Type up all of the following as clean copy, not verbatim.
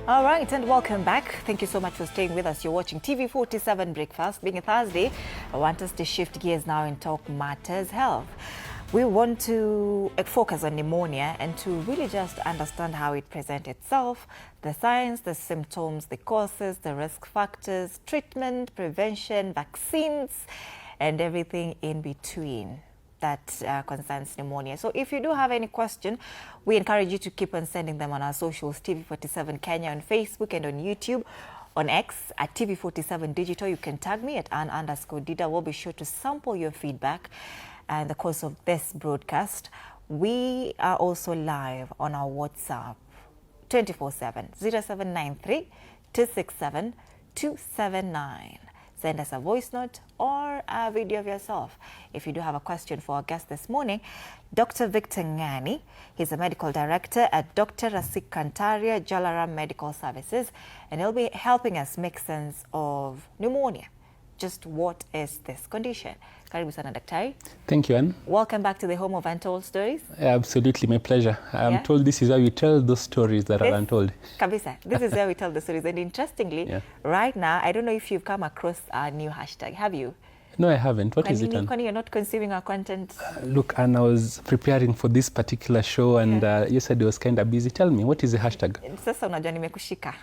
All right, and welcome back. Thank you so much for staying with us. You're watching TV47 Breakfast. Being a Thursday, I want us to shift gears now and talk matters health. We want to focus on pneumonia and to really just understand how it presents itself, the signs, the symptoms, the causes, the risk factors, treatment, prevention, vaccines, and everything in between that concerns pneumonia. So if you do have any question, we encourage you to keep on sending them on our socials, TV47 Kenya on Facebook and on YouTube, on X at TV47 Digital. You can tag me at Ann_Dida. We'll be sure to sample your feedback in the course of this broadcast. We are also live on our WhatsApp 24/7 0793 267 279. Send us a voice note or a video of yourself. If you do have a question for our guest this morning, Dr. Victor Ngani, he's a medical director at Dr. Rasik Kantaria Jalaram Medical Services, and he'll be helping us make sense of pneumonia. Just what is this condition? Karibu sana daktari. Thank you, Anne. Welcome back to the home of untold stories. Absolutely, my pleasure. I'm told this is how we tell those stories that are untold. Kabisa, this is where we tell the stories. And interestingly, right now, I don't know if you've come across our new hashtag. Have you? No, I haven't. What is it, Anne? You're not consuming our content? Look, Anne, I was preparing for this particular show and yesterday was kind of busy. Tell me, what is the hashtag? Sasa unajua nimekushika.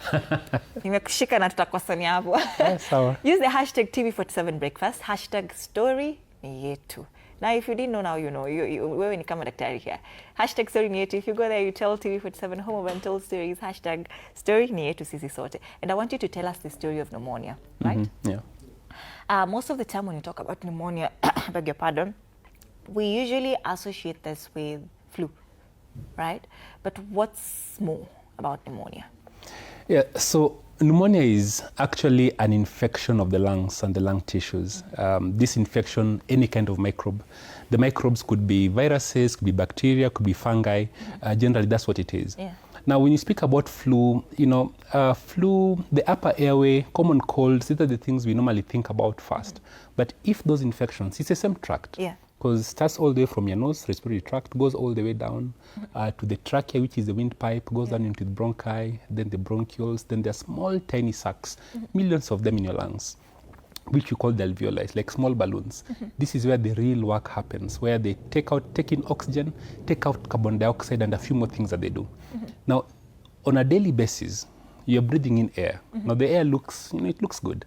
Nimekushika na tutakosania hapo. Sawa. Use the hashtag TV47 Breakfast, hashtag story ni yetu. Now, if you didn't know, now you know. Wewe ni kama daktari here. Hashtag story ni yetu. If you go there, you tell TV47 home of untold stories, hashtag story ni yetu sisi sote. And I want you to tell us the story of pneumonia, right? Yeah. Most of the time when you talk about pneumonia, I beg your pardon, we usually associate this with flu, right? But what's more about pneumonia? Yeah, so pneumonia is actually an infection of the lungs and the lung tissues. This infection, any kind of microbe. The microbes could be viruses, could be bacteria, could be fungi. Generally, that's what it is. Yeah. Now, when you speak about flu, you know, flu, the upper airway, common colds, these are the things we normally think about first. But if those infections, it's the same tract. Yeah. Because it starts all the way from your nose, respiratory tract, goes all the way down to the trachea, which is the windpipe, goes down into the bronchi, then the bronchioles, then there are small, tiny sacs, millions of them in your lungs, which we call the alveoli, like small balloons. This is where the real work happens, where they take in oxygen, take out carbon dioxide, and a few more things that they do. Now, on a daily basis, you're breathing in air. Now, the air looks, you know, it looks good,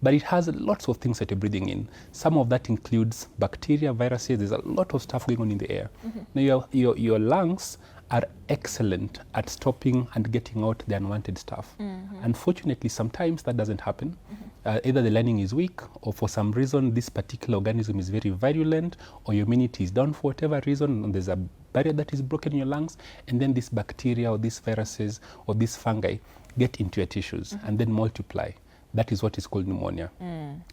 but it has lots of things that you're breathing in. Some of that includes bacteria, viruses. There's a lot of stuff going on in the air. Now, your lungs are excellent at stopping and getting out the unwanted stuff. Unfortunately, sometimes that doesn't happen. Either the lining is weak, or for some reason, this particular organism is very virulent, or your immunity is down for whatever reason, and there's a barrier that is broken in your lungs, and then this bacteria or these viruses or these fungi get into your tissues and then multiply. That is what is called pneumonia.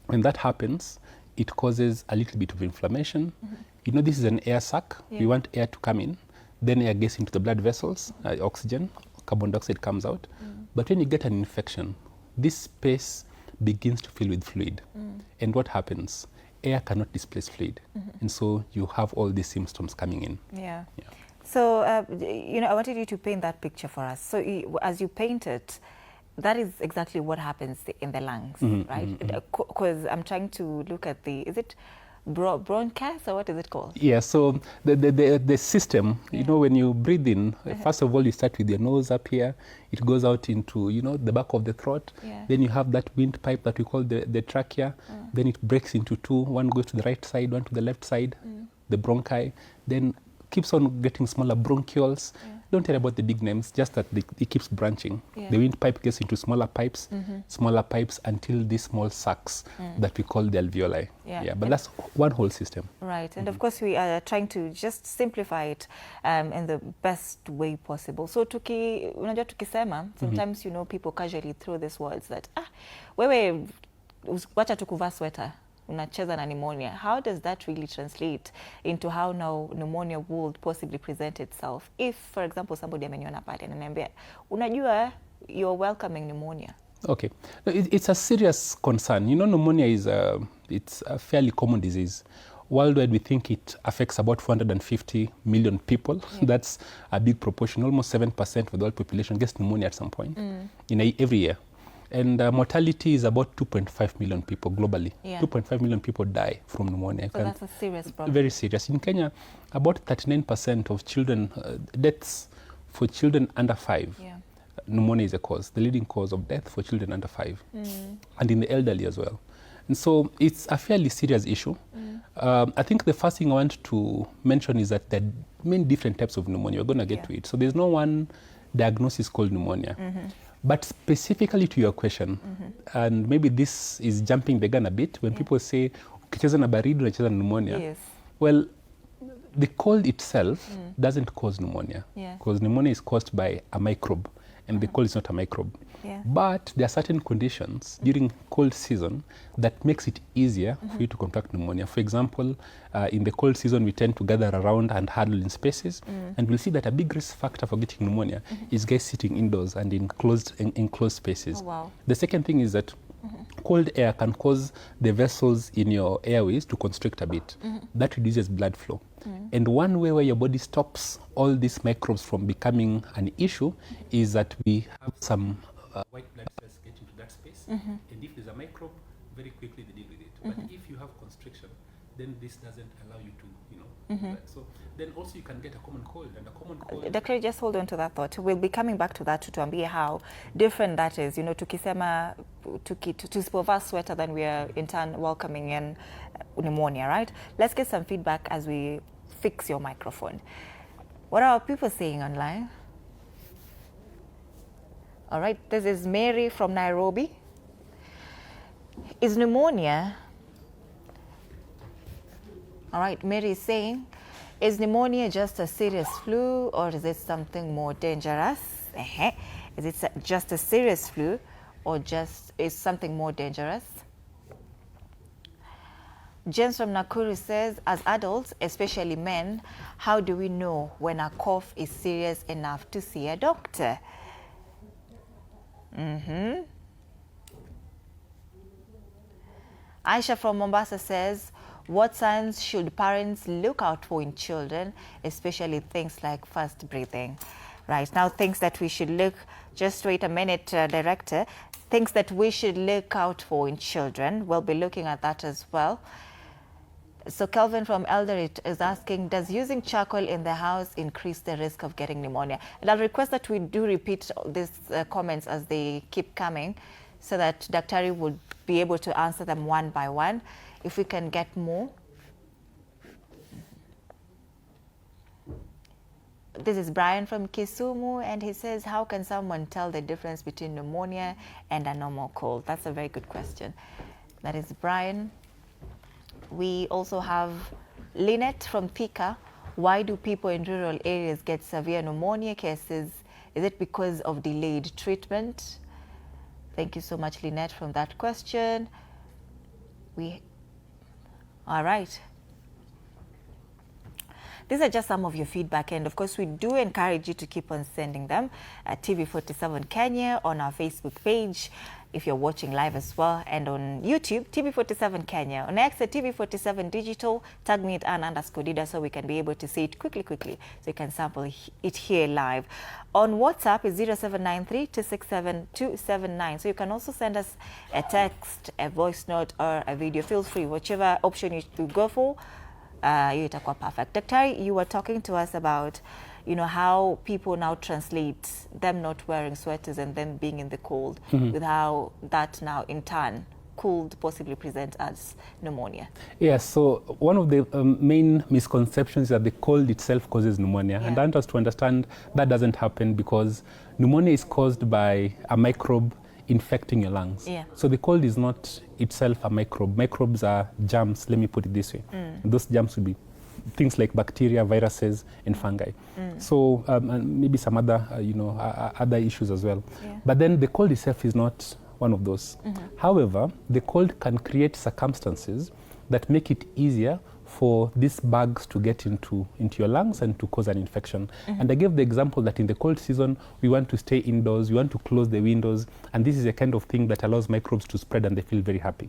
When that happens, it causes a little bit of inflammation. You know, this is an air sac. We want air to come in. Then air gets into the blood vessels, oxygen, carbon dioxide comes out. But when you get an infection, this space begins to fill with fluid. And what happens? Air cannot displace fluid. And so you have all these symptoms coming in. Yeah. So, you know, I wanted you to paint that picture for us. So as you paint it, that is exactly what happens in the lungs, right? Because I'm trying to look at is it bronchus, or what is it called? Yeah, so the system, you know, when you breathe in, first of all, you start with your nose up here. It goes out into, you know, the back of the throat. Then you have that windpipe that we call the trachea. Then it breaks into two. One goes to the right side, one to the left side, the bronchi. Then keeps on getting smaller bronchioles. Don't worry about the big names, just that it keeps branching. The windpipe gets into smaller pipes until these small sacs that we call the alveoli. But that's one whole system. Right, and of course we are trying to just simplify it in the best way possible. So unajua tukisema, sometimes, you know, people casually throw these words that, wewe wacha tu kuvaa sweater, unacheza na pneumonia. How does that really translate into how now pneumonia would possibly present itself? If, for example, somebody ameniona pale ananiambia, unajua, you're welcoming pneumonia. Okay, it's a serious concern. You know, pneumonia is it's a fairly common disease. Worldwide, we think it affects about 450 million people. That's a big proportion. Almost 7% of the world population gets pneumonia at some point every year. And mortality is about 2.5 million people globally. 2.5 million people die from pneumonia. So that's a serious problem. Very serious. In Kenya, about 39% of children, deaths for children under 5, pneumonia is a cause, the leading cause of death for children under 5, and in the elderly as well. And so it's a fairly serious issue. I think the first thing I want to mention is that there are many different types of pneumonia. We're going to get to it. So there's no one diagnosis called pneumonia. But specifically to your question, and maybe this is jumping the gun a bit, when people say, ukicheza na baridi unacheza na pneumonia. Well, the cold itself doesn't cause pneumonia, because pneumonia is caused by a microbe, and the cold is not a microbe. But there are certain conditions during cold season that makes it easier for you to contract pneumonia. For example, in the cold season, we tend to gather around and huddle in spaces, and we'll see that a big risk factor for getting pneumonia is guys sitting indoors and in enclosed spaces. The second thing is that cold air can cause the vessels in your airways to constrict a bit. That reduces blood flow. And one way where your body stops all these microbes from becoming an issue is that we have some white blood cells get into that space, and if there's a microbe, very quickly they deal with it. But if you have constriction, then this doesn't allow you to, do that. So then also you can get a common cold, and a common cold. Dr. Just hold on to that thought. We'll be coming back to that to tuambie how different that is. You know, tukisema tusipovaa sweater, then we are in turn welcoming in pneumonia, right? Let's get some feedback as we fix your microphone. What are people saying online? All right, this is Mary from Nairobi. Is pneumonia, all right, Mary is saying, is pneumonia just a serious flu, or is it something more dangerous? Is it just a serious flu, or just is something more dangerous? James from Nakuru says, as adults, especially men, how do we know when a cough is serious enough to see a doctor? Aisha from Mombasa says, what signs should parents look out for in children, especially things like fast breathing? Right, now things that we should look, just wait a minute, Director, things that we should look out for in children. We'll be looking at that as well. So Kelvin from Eldoret is asking, does using charcoal in the house increase the risk of getting pneumonia? And I'll request that we do repeat these comments as they keep coming, so that Daktari would be able to answer them one by one. If we can get more. This is Brian from Kisumu, and he says, how can someone tell the difference between pneumonia and a normal cold? That's a very good question. That is Brian. We also have Lynette from Thika. Why do people in rural areas get severe pneumonia cases? Is it because of delayed treatment? Thank you so much, Lynette, from that question. All right. These are just some of your feedback, and of course we do encourage you to keep on sending them at TV47 Kenya, on our Facebook page if you're watching live as well, and on YouTube, TV47 Kenya, on X at TV47 Digital. Tag me at Ann_Dida so we can be able to see it quickly, so you can sample it here live. On WhatsApp is 0793-267-279. So you can also send us a text, a voice note, or a video. Feel free, whichever option you go for. You itakuwa perfect. Daktari, you were talking to us about, you know, how people now translate them not wearing sweaters and then being in the cold, with how that now in turn could possibly present as pneumonia. Yes, so one of the main misconceptions is that the cold itself causes pneumonia. And I want us to understand that doesn't happen, because pneumonia is caused by a microbe infecting your lungs. So the cold is not itself a microbe. Microbes are germs, let me put it this way. Those germs will be things like bacteria, viruses, and fungi. So and maybe some other, other issues as well. But then the cold itself is not one of those. However, the cold can create circumstances that make it easier for these bugs to get into your lungs and to cause an infection. And I gave the example that in the cold season, we want to stay indoors, we want to close the windows, and this is a kind of thing that allows microbes to spread and they feel very happy.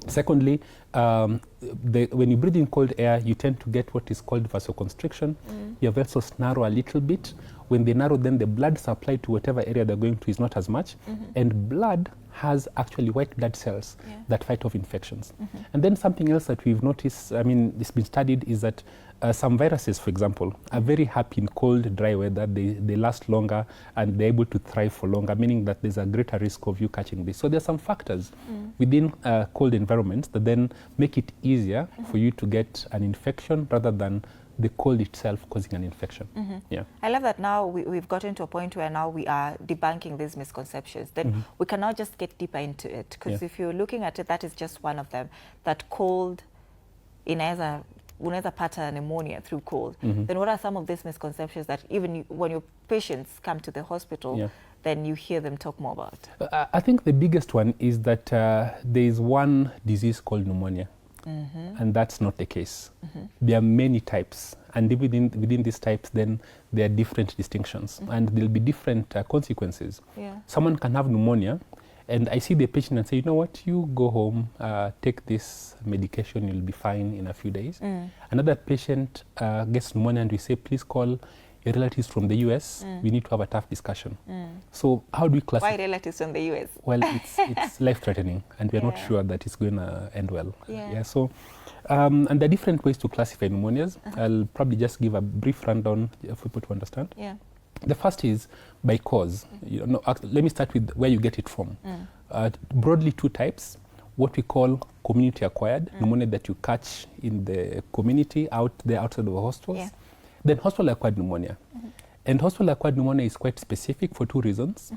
Secondly, when you breathe in cold air, you tend to get what is called vasoconstriction. Your vessels narrow a little bit. When they narrow, then the blood supply to whatever area they're going to is not as much. And blood has actually white blood cells that fight off infections. And then something else that we've noticed, I mean, it's been studied, is that some viruses, for example, are very happy in cold, dry weather. They last longer and they're able to thrive for longer, meaning that there's a greater risk of you catching this. So there's some factors within cold environments that then make it easier for you to get an infection rather than the cold itself causing an infection. Yeah. I love that now we've gotten to a point where now we are debunking these misconceptions. Then we can now just get deeper into it, because if you're looking at it, that is just one of them. That cold unaweza pata pneumonia through cold. Then what are some of these misconceptions that even when your patients come to the hospital, then you hear them talk more about? I think the biggest one is that there is one disease called pneumonia. And that's not the case. There are many types, and within these types, then there are different distinctions, and there'll be different consequences. Someone can have pneumonia, and I see the patient and say, you know what, you go home, take this medication, you'll be fine in a few days. Another patient gets pneumonia, and we say, please call your relatives from the US. We need to have a tough discussion. So how do we classify? Why relatives from the US? Well, it's life-threatening, and we're not sure that it's going to end well. So, and there are different ways to classify pneumonias. I'll probably just give a brief rundown for people to understand. The first is by cause. Let me start with where you get it from. Broadly, two types. What we call community-acquired pneumonia that you catch in the community outside of the hospitals. Then hospital-acquired pneumonia. And hospital-acquired pneumonia is quite specific for two reasons.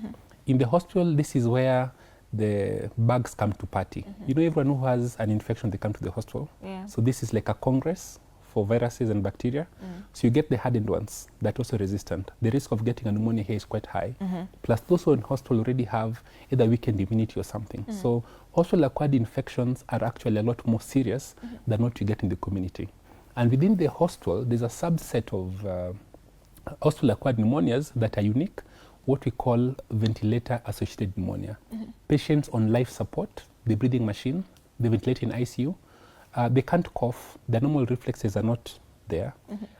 In the hospital, this is where the bugs come to party. You know, everyone who has an infection, they come to the hospital. So this is like a congress for viruses and bacteria. So you get the hardened ones that are also resistant. The risk of getting a pneumonia here is quite high. Plus those who are in hospital already have either weakened immunity or something. So hospital-acquired infections are actually a lot more serious than what you get in the community. And within the hospital, there's a subset of hospital-acquired pneumonias that are unique, what we call ventilator-associated pneumonia. Patients on life support, the breathing machine, they ventilate in ICU, they can't cough, their normal reflexes are not there.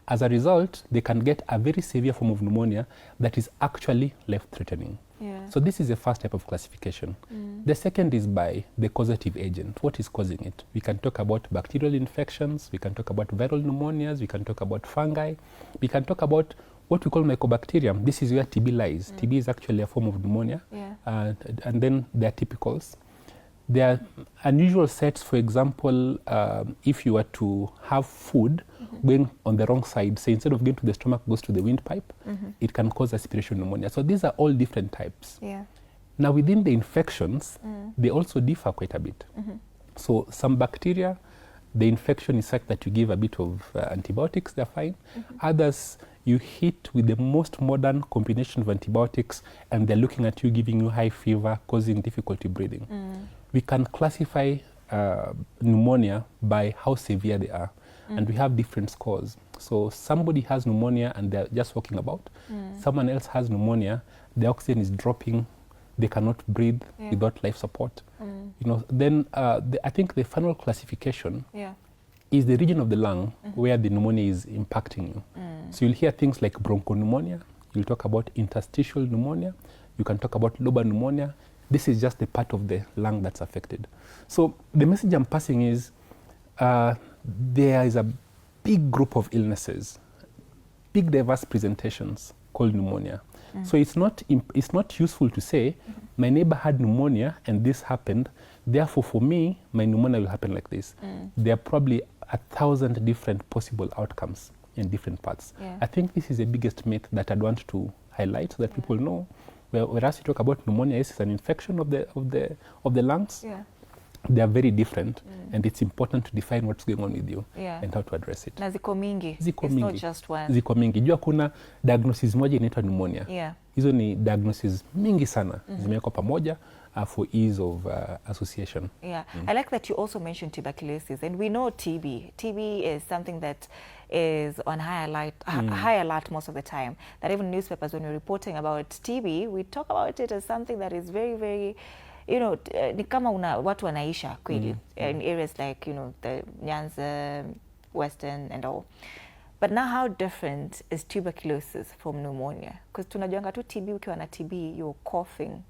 As a result, they can get a very severe form of pneumonia that is actually life-threatening. So this is the first type of classification. The second is by the causative agent. What is causing it? We can talk about bacterial infections, we can talk about viral pneumonias, we can talk about fungi, we can talk about what we call mycobacterium. This is where TB lies. TB is actually a form of pneumonia. And then there are typicals. There are unusual sets, for example, if you were to have food going on the wrong side, say instead of going to the stomach, goes to the windpipe, it can cause aspiration pneumonia. So these are all different types. Now within the infections, they also differ quite a bit. So some bacteria, the infection is such that you give a bit of antibiotics, they're fine. Others, you hit with the most modern combination of antibiotics, and they're looking at you, giving you high fever, causing difficulty breathing. We can classify pneumonia by how severe they are, and we have different scores. So somebody has pneumonia and they're just walking about. Someone else has pneumonia, the oxygen is dropping, they cannot breathe without life support. You know, then I think the final classification is the region of the lung where the pneumonia is impacting you. So you'll hear things like bronchopneumonia, you'll talk about interstitial pneumonia, you can talk about lobar pneumonia. This is just the part of the lung that's affected. So the message I'm passing is there is a big group of illnesses, big diverse presentations called pneumonia. So it's not useful to say, my neighbor had pneumonia and this happened, therefore for me, my pneumonia will happen like this. There are probably 1,000 different possible outcomes in different parts. I think this is the biggest myth that I'd want to highlight so that people know. Whereas you talk about pneumonia, it's an infection of the lungs. They are very different, and it's important to define what's going on with you and how to address it. Na ziko mingi. Ziko It's mingi. not just one. Ziko mingi. Jua kuna diagnosis moja inaitwa pneumonia. Hizo ni diagnosis mingi sana zimewekwa pamoja for ease of association. I like that you also mentioned tuberculosis, and we know TB. TB is something that is on high alert most of the time. That even newspapers, when we're reporting about TB, we talk about it as something that is very, very ni kama watu wanaisha kweli in areas like, the Nyanza, Western and all. But now how different is tuberculosis from pneumonia? Because tunajuanga tu TB, ukiwa na TB, you're coughing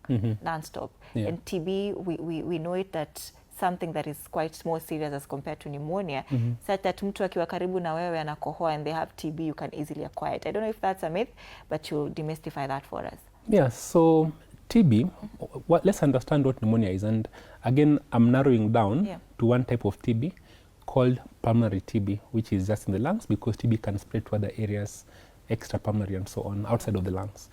non-stop. Yeah. And TB, we know it that something that is quite more serious as compared to pneumonia, such that mtu akiwa karibu na wewe anakohoa and they have TB, you can easily acquire it. I don't know if that's a myth, but you'll demystify that for us. Yeah, so TB, let's understand what pneumonia is. And again, I'm narrowing down to one type of TB called pulmonary TB, which is just in the lungs, because TB can spread to other areas, extrapulmonary and so on, outside of the lungs.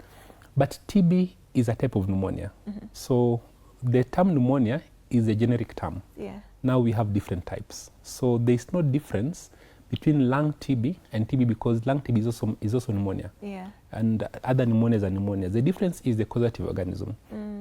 But TB is a type of pneumonia. So the term pneumonia is a generic term. Yeah. Now we have different types. So there's no difference between lung TB and TB, because lung TB is also pneumonia. Yeah. And other pneumonias are pneumonias. The difference is the causative organism.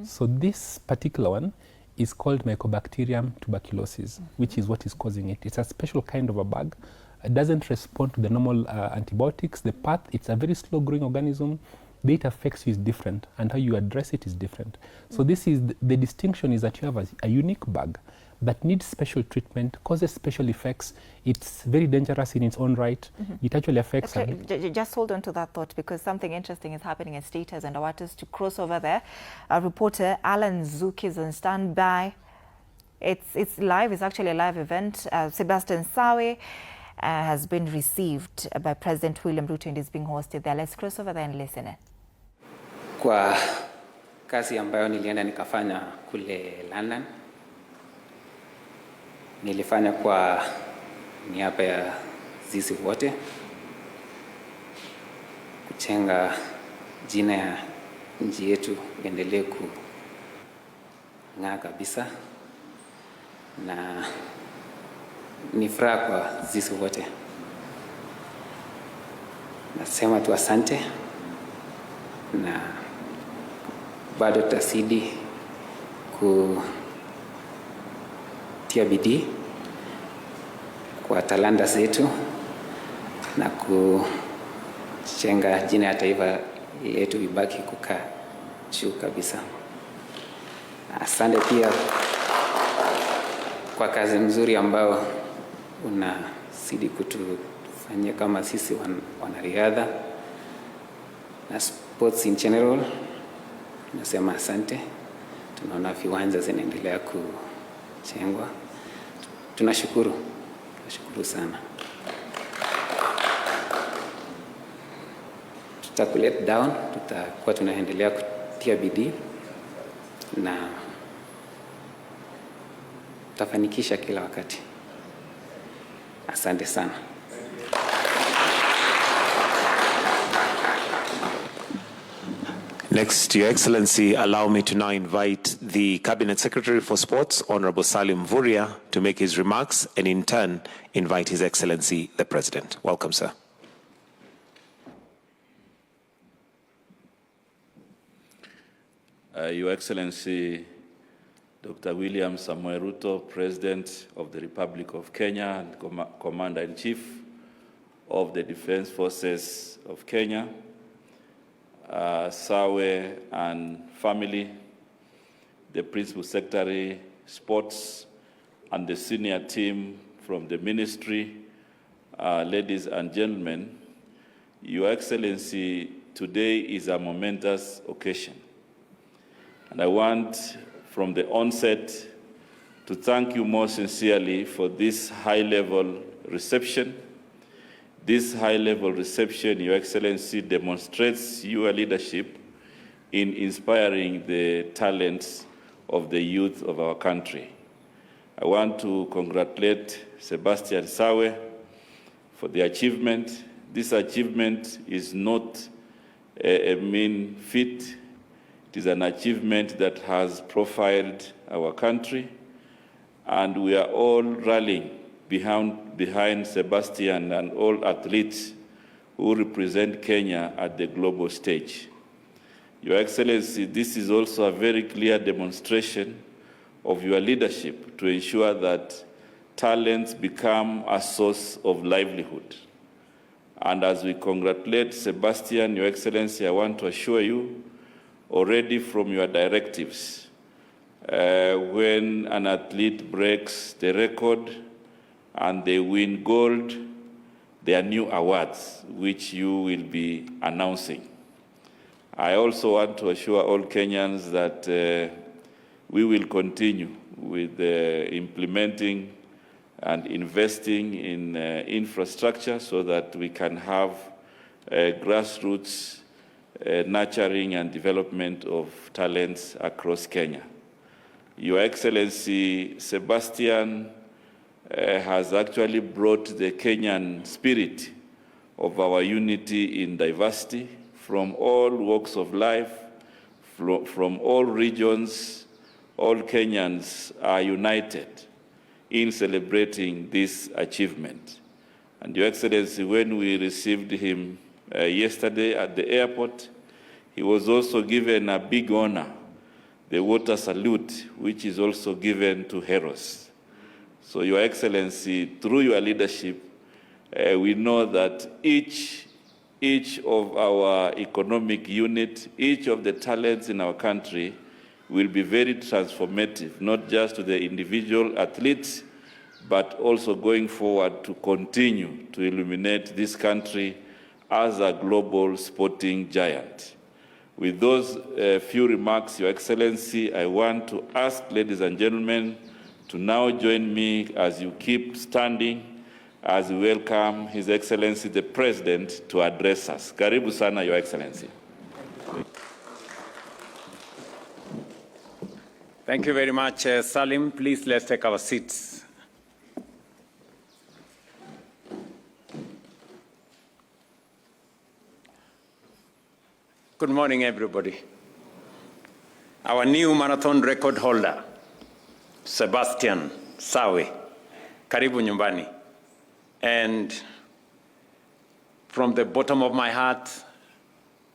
So this particular one is called Mycobacterium tuberculosis, which is what is causing it. It's a special kind of a bug. It doesn't respond to the normal antibiotics. The path, it's a very slow-growing organism. The way it affects you is different, and how you address it is different. So this is the distinction is that you have a unique bug that needs special treatment, causes special effects. It's very dangerous in its own right. It actually affects... Just hold on to that thought, because something interesting is happening in Status, and I want us to cross over there. Our reporter Alan Zook is on standby. It's live. It's actually a live event. Sebastian Sawe has been received by President William Ruto and is being hosted there. Let's cross over there and listen. Kwa kazi ambayo nilienda nikafanya kule London, nilifanya kwa niaba ya sisi wote kuchenga jina ya nchi yetu iendelee kung'aa kabisa, na ni furaha kwa sisi wote. Nasema tu asante, na bado tutasidi kutia bidii kwa talanta zetu na kujenga jina ya taifa letu ibaki kukaa juu kabisa. Asante pia kwa kazi mzuri ambao unazidi kutufanyia kama sisi wanariadha na sports in general. Nasema asante. Tunaona viwanja zinaendelea kujengwa. Tunashukuru sana. Tutakulet down, tutakuwa tunaendelea kutia bidii na tutafanikisha kila wakati. Asante sana. Next, Your Excellency, allow me to now invite the Cabinet Secretary for Sports, Honorable Salim Vuria, to make his remarks, and in turn, invite His Excellency, the President. Welcome, sir. Your Excellency, Dr. William Samoei Ruto, President of the Republic of Kenya, and Commander-in-Chief of the Defense Forces of Kenya, Sawe and family, the Principal Secretary, Sports, and the senior team from the ministry, ladies and gentlemen, Your Excellency, today is a momentous occasion. And I want, from the onset, to thank you most sincerely for this high-level reception. This high-level reception, Your Excellency, demonstrates your leadership in inspiring the talents of the youth of our country. I want to congratulate Sebastian Sawe for the achievement. This achievement is not a mean feat. It is an achievement that has profiled our country, and we are all rallying behind Sebastian and all athletes who represent Kenya at the global stage. Your Excellency, this is also a very clear demonstration of your leadership to ensure that talents become a source of livelihood. And as we congratulate Sebastian, Your Excellency, I want to assure you, already from your directives, when an athlete breaks the record and they win gold, there are new awards which you will be announcing. I also want to assure all Kenyans that we will continue with implementing and investing in infrastructure so that we can have grassroots nurturing and development of talents across Kenya. Your Excellency, Sebastian has actually brought the Kenyan spirit of our unity in diversity from all walks of life, from all regions. All Kenyans are united in celebrating this achievement. And Your Excellency, when we received him yesterday at the airport, he was also given a big honor, the water salute, which is also given to heroes. So Your Excellency, through your leadership, we know that each of our economic unit, each of the talents in our country will be very transformative, not just to the individual athletes, but also going forward to continue to illuminate this country as a global sporting giant. With those few remarks, Your Excellency, I want to ask ladies and gentlemen to now join me as you keep standing as we welcome His Excellency the President to address us. Karibu sana, Your Excellency. Thank you very much, Salim. Please, let's take our seats. Good morning, everybody. Our new marathon record holder, Sebastian Sawe, karibu nyumbani. And from the bottom of my heart,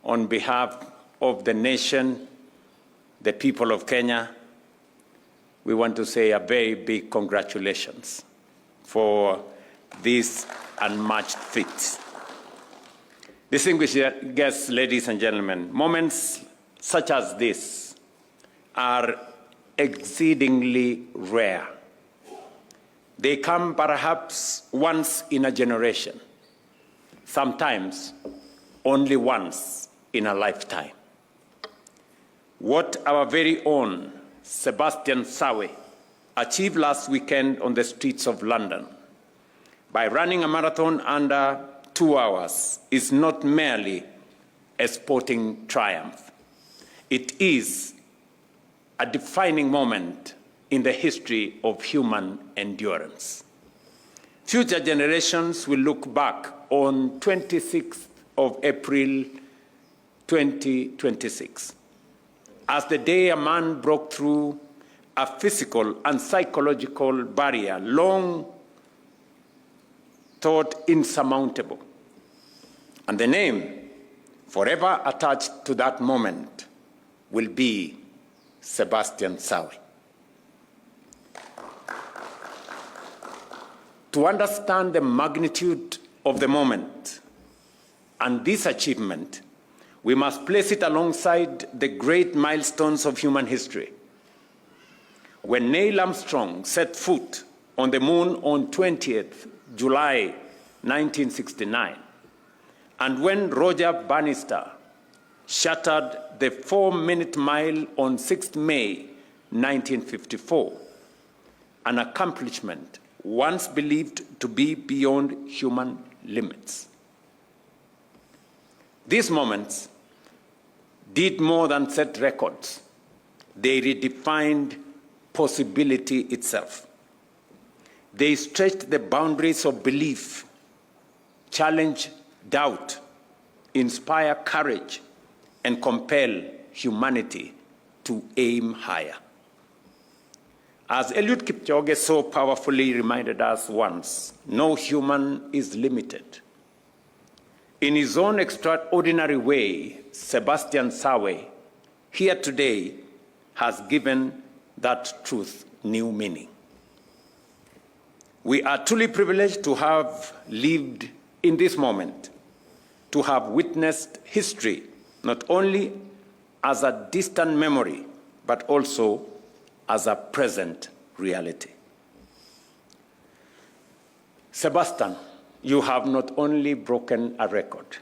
on behalf of the nation, the people of Kenya, we want to say a very big congratulations for this unmatched feat. Distinguished guests, ladies and gentlemen, moments such as this are exceedingly rare. They come perhaps once in a generation, sometimes only once in a lifetime. What our very own Sebastian Sawe achieved last weekend on the streets of London by running a marathon under 2 hours is not merely a sporting triumph. It is a defining moment in the history of human endurance. Future generations will look back on 26th of April 2026 as the day a man broke through a physical and psychological barrier long thought insurmountable. And the name forever attached to that moment will be Sebastian Sawe. To understand the magnitude of the moment and this achievement, we must place it alongside the great milestones of human history. When Neil Armstrong set foot on the moon on 20th July 1969, and when Roger Bannister shattered the 4-minute mile on 6th May 1954, an accomplishment once believed to be beyond human limits. These moments did more than set records. They redefined possibility itself. They stretched the boundaries of belief, challenged doubt, inspire courage, and compel humanity to aim higher. As Eliud Kipchoge so powerfully reminded us once, no human is limited. In his own extraordinary way, Sebastian Sawe, here today, has given that truth new meaning. We are truly privileged to have lived in this moment, to have witnessed history, not only as a distant memory, but also as a present reality. Sebastian, you have not only broken a record,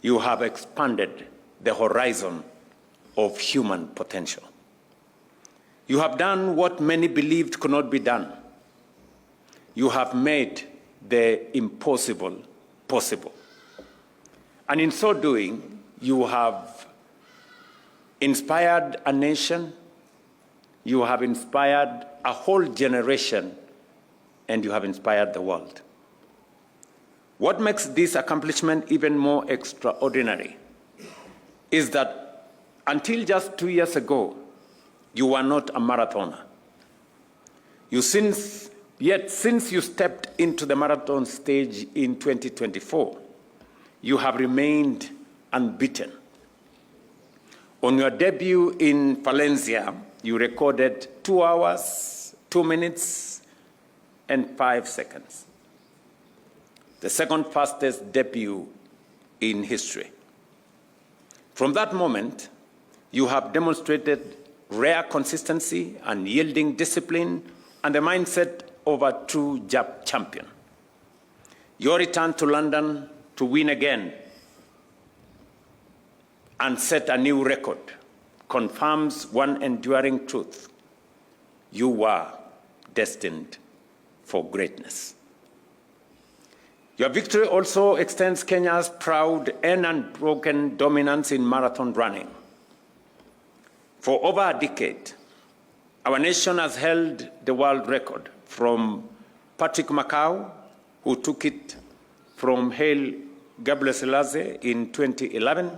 you have expanded the horizon of human potential. You have done what many believed could not be done. You have made the impossible possible. And in so doing, you have inspired a nation, you have inspired a whole generation, and you have inspired the world. What makes this accomplishment even more extraordinary is that until just 2 years ago, you were not a marathoner. Yet since you stepped into the marathon stage in 2024, you have remained unbeaten. On your debut in Valencia, you recorded 2 hours, 2 minutes, and 5 seconds. The second fastest debut in history. From that moment, you have demonstrated rare consistency, unyielding discipline, and the mindset of a true champion. Your return to London to win again and set a new record confirms one enduring truth: you were destined for greatness. Your victory also extends Kenya's proud and unbroken dominance in marathon running. For over a decade, our nation has held the world record, from Patrick Macau, who took it from Haile Gebrselassie in 2011,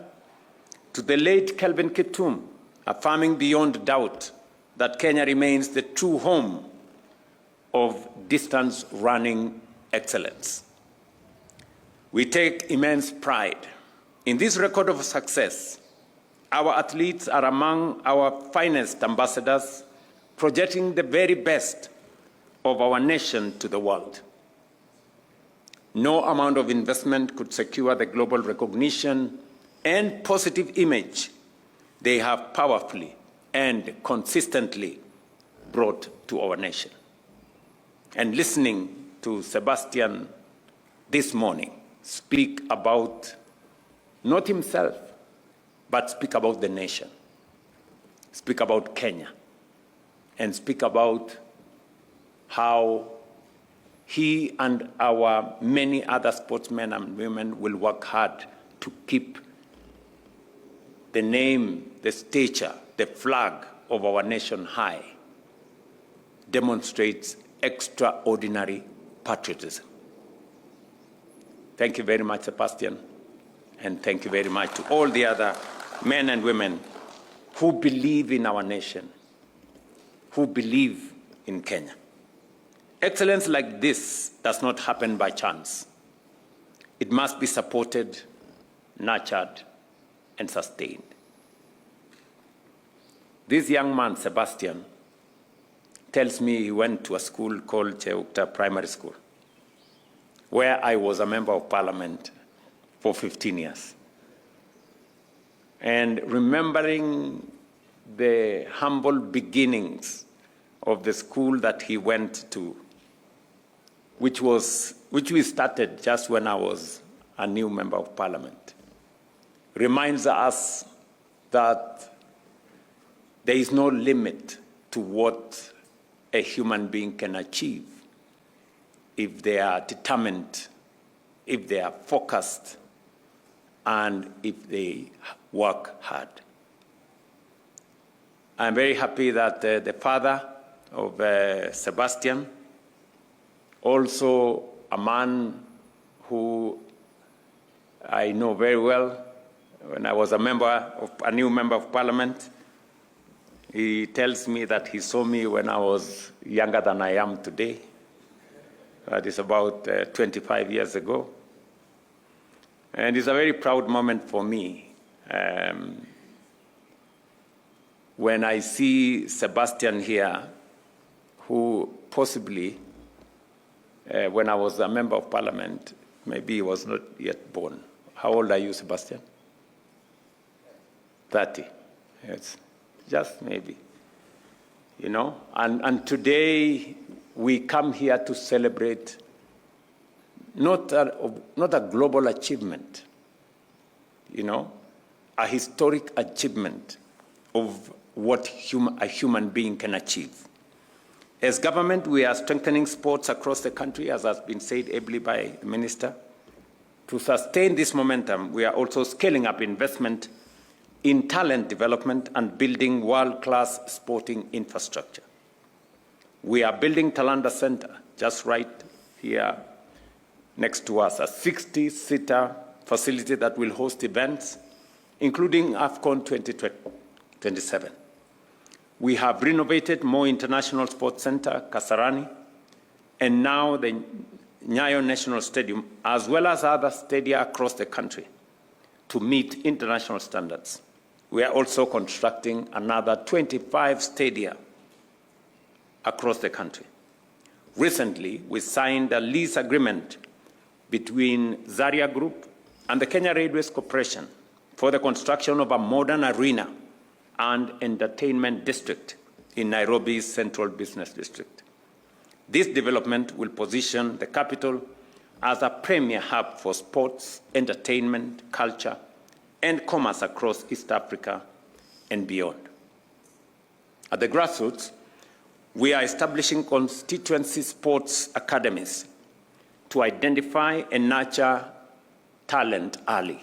to the late Kelvin Kiptum, affirming beyond doubt that Kenya remains the true home of distance running excellence. We take immense pride in this record of success. Our athletes are among our finest ambassadors, projecting the very best of our nation to the world. No amount of investment could secure the global recognition and positive image they have powerfully and consistently brought to our nation. And listening to Sebastian this morning speak about not himself, but speak about the nation, speak about Kenya, and speak about how he and our many other sportsmen and women will work hard to keep the name, the stature, the flag of our nation high, demonstrates extraordinary patriotism. Thank you very much, Sebastian, and thank you very much to all the other men and women who believe in our nation, who believe in Kenya. Excellence like this does not happen by chance. It must be supported, nurtured, and sustained. This young man, Sebastian, tells me he went to a school called Cheukta Primary School, where I was a member of parliament for 15 years. And remembering the humble beginnings of the school that he went to, which we started just when I was a new member of parliament, reminds us that there is no limit to what a human being can achieve if they are determined, if they are focused, and if they work hard. I'm very happy that the father of Sebastian, also a man who I know very well when I was a new member of parliament, he tells me that he saw me when I was younger than I am today. That is about 25 years ago. And it's a very proud moment for me when I see Sebastian here, who possibly, when I was a member of parliament, maybe he was not yet born. How old are you, Sebastian? 30. Yes, just maybe. you know, and today we come here to celebrate not a global achievement, you know, a historic achievement of what a human being can achieve. As government, we are strengthening sports across the country, as has been said ably by the Minister. To sustain this momentum, we are also scaling up investment in talent development and building world-class sporting infrastructure. We are building Talanta Center, just right here next to us, a 60-seater facility that will host events, including AFCON 2027. We have renovated Moi International Sports Center, Kasarani, and now the Nyayo National Stadium, as well as other stadia across the country, to meet international standards. We are also constructing another 25 stadia across the country. Recently, we signed a lease agreement between Zaria Group and the Kenya Railways Corporation for the construction of a modern arena and entertainment district in Nairobi's Central Business District. This development will position the capital as a premier hub for sports, entertainment, culture, and commerce across East Africa and beyond. At the grassroots, we are establishing constituency sports academies to identify and nurture talent early.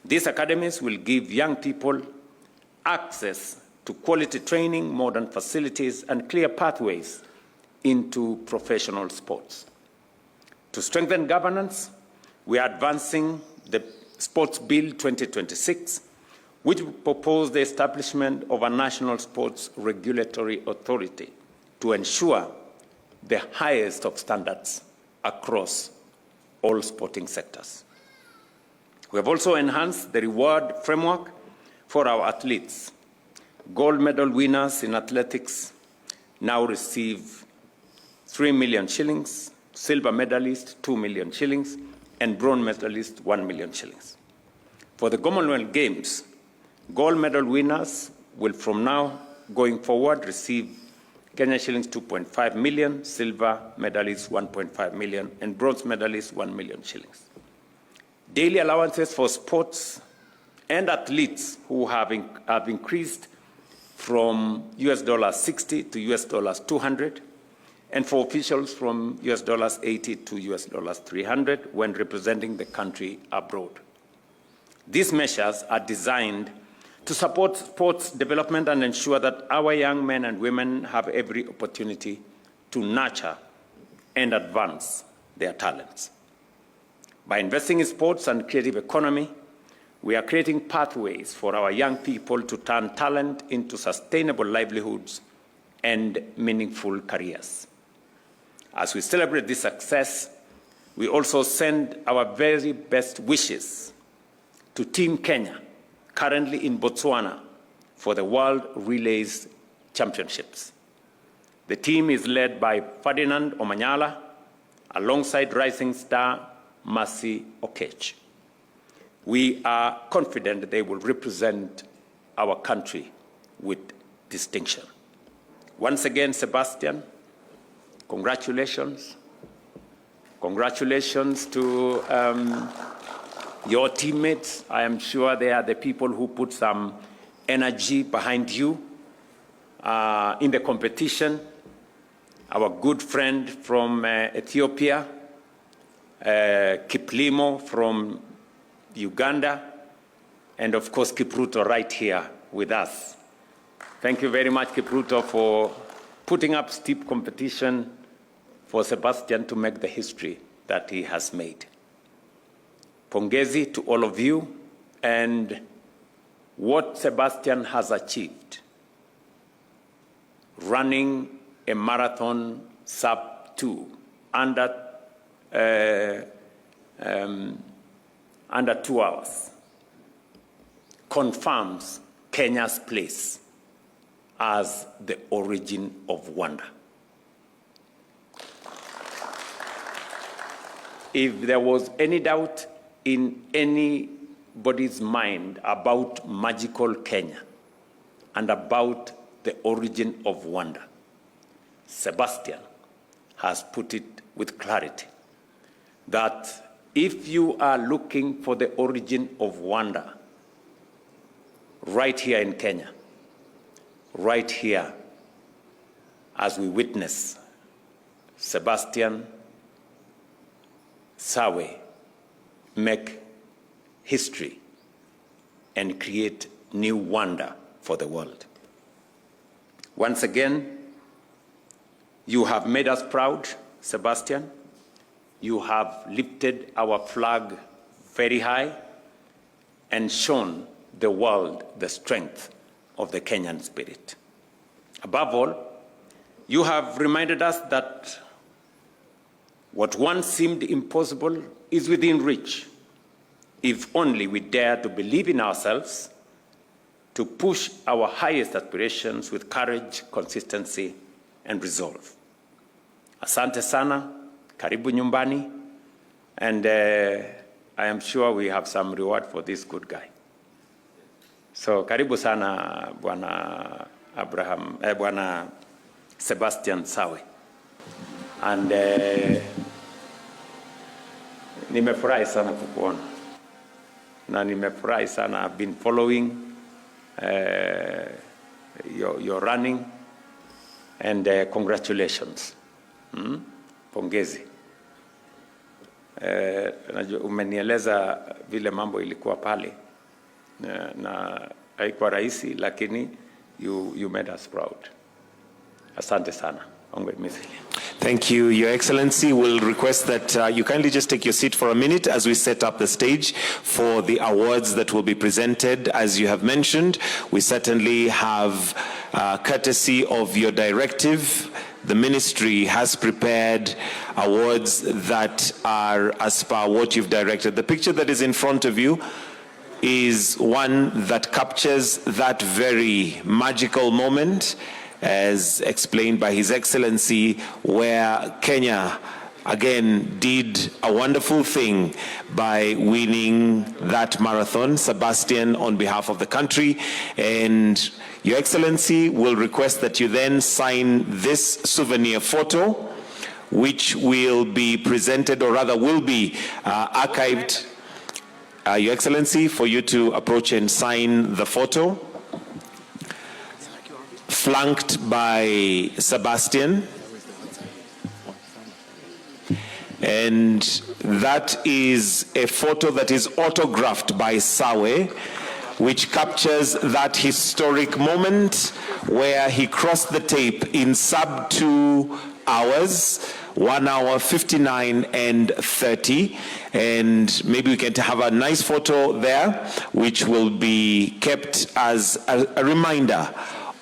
These academies will give young people access to quality training, modern facilities, and clear pathways into professional sports. To strengthen governance, we are advancing the Sports Bill 2026, which proposed the establishment of a national sports regulatory authority to ensure the highest of standards across all sporting sectors. We have also enhanced the reward framework for our athletes. Gold medal winners in athletics now receive 3 million shillings, silver medalists 2 million shillings, and bronze medalists 1 million shillings. For the Commonwealth Games, gold medal winners will from now going forward receive Kenya shillings 2.5 million, silver medalists 1.5 million, and bronze medalists 1 million shillings. Daily allowances for sports and athletes who have increased from $60 to $200, and for officials from $80 to $300 when representing the country abroad. These measures are designed to support sports development and ensure that our young men and women have every opportunity to nurture and advance their talents. By investing in sports and creative economy, we are creating pathways for our young people to turn talent into sustainable livelihoods and meaningful careers. As we celebrate this success, we also send our very best wishes to Team Kenya, currently in Botswana, for the World Relays Championships. The team is led by Ferdinand Omanyala, alongside rising star Mercy Okech. We are confident they will represent our country with distinction. Once again, Sebastian, congratulations. Congratulations to your teammates. I am sure they are the people who put some energy behind you in the competition. Our good friend from Ethiopia, Kiplimo from Uganda, and of course Kipruto right here with us. Thank you very much, Kipruto, for putting up steep competition for Sebastian to make the history that he has made. Pongezi to all of you, and what Sebastian has achieved, running a marathon sub 2 under 2 hours, confirms Kenya's place as the origin of wonder. If there was any doubt in anybody's mind about magical Kenya and about the origin of wonder. Sebastian has put it with clarity that if you are looking for the origin of wonder, right here in Kenya, right here, as we witness Sebastian Sawe make history and create new wonder for the world. Once again, you have made us proud, Sebastian. You have lifted our flag very high and shown the world the strength of the Kenyan spirit. Above all, you have reminded us that what once seemed impossible is within reach, if only we dare to believe in ourselves, to push our highest aspirations with courage, consistency, and resolve. Asante sana, karibu nyumbani, and I am sure we have some reward for this good guy. So karibu sana, Bwana Bwana Sebastian Sawe. And nimefurahi sana kukuona. Na nimefurahi sana. I've been following your running, and congratulations. Pongezi. Umenieleza vile mambo ilikuwa pale na haikuwa rahisi, lakini you made us proud. Asante sana. Thank you, Your Excellency. We'll request that you kindly just take your seat for a minute as we set up the stage for the awards that will be presented. As you have mentioned, we certainly have, courtesy of your directive, the ministry has prepared awards that are as per what you've directed. The picture that is in front of you is one that captures that very magical moment, as explained by His Excellency, where Kenya again did a wonderful thing by winning that marathon. Sebastian, on behalf of the country, and Your Excellency will request that you then sign this souvenir photo, which will be presented, or rather will be archived. Your Excellency, for you to approach and sign the photo, flanked by Sebastian. And that is a photo that is autographed by Sawe, which captures that historic moment where he crossed the tape in sub 2 hours, 1 hour, 59 and 30. And maybe we can have a nice photo there, which will be kept as a reminder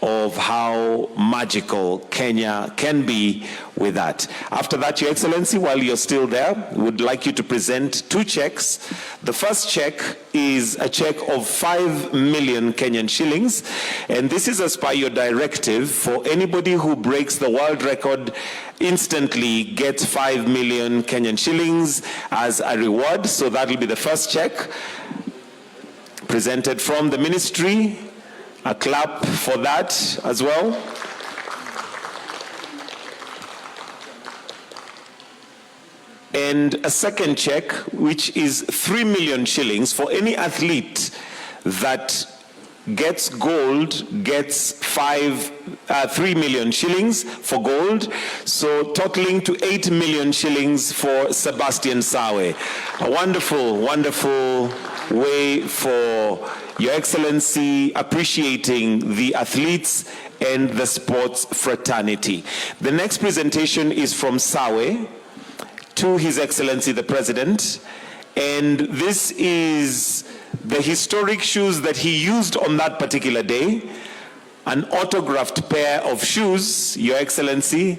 of how magical Kenya can be with that. After that, Your Excellency, while you're still there, we would like you to present 2 checks. The first check is a check of 5 million Kenyan shillings, and this is as per your directive. For anybody who breaks the world record, instantly gets 5 million Kenyan shillings as a reward. So that will be the first check presented from the ministry. A clap for that as well. And a second check, which is 3 million shillings for any athlete that gets gold, gets 3 million shillings for gold, so totaling to 8 million shillings for Sebastian Sawe. A wonderful, wonderful way for Your Excellency appreciating the athletes and the sports fraternity. The next presentation is from Sawe to His Excellency the President, and this is the historic shoes that he used on that particular day, an autographed pair of shoes, Your Excellency.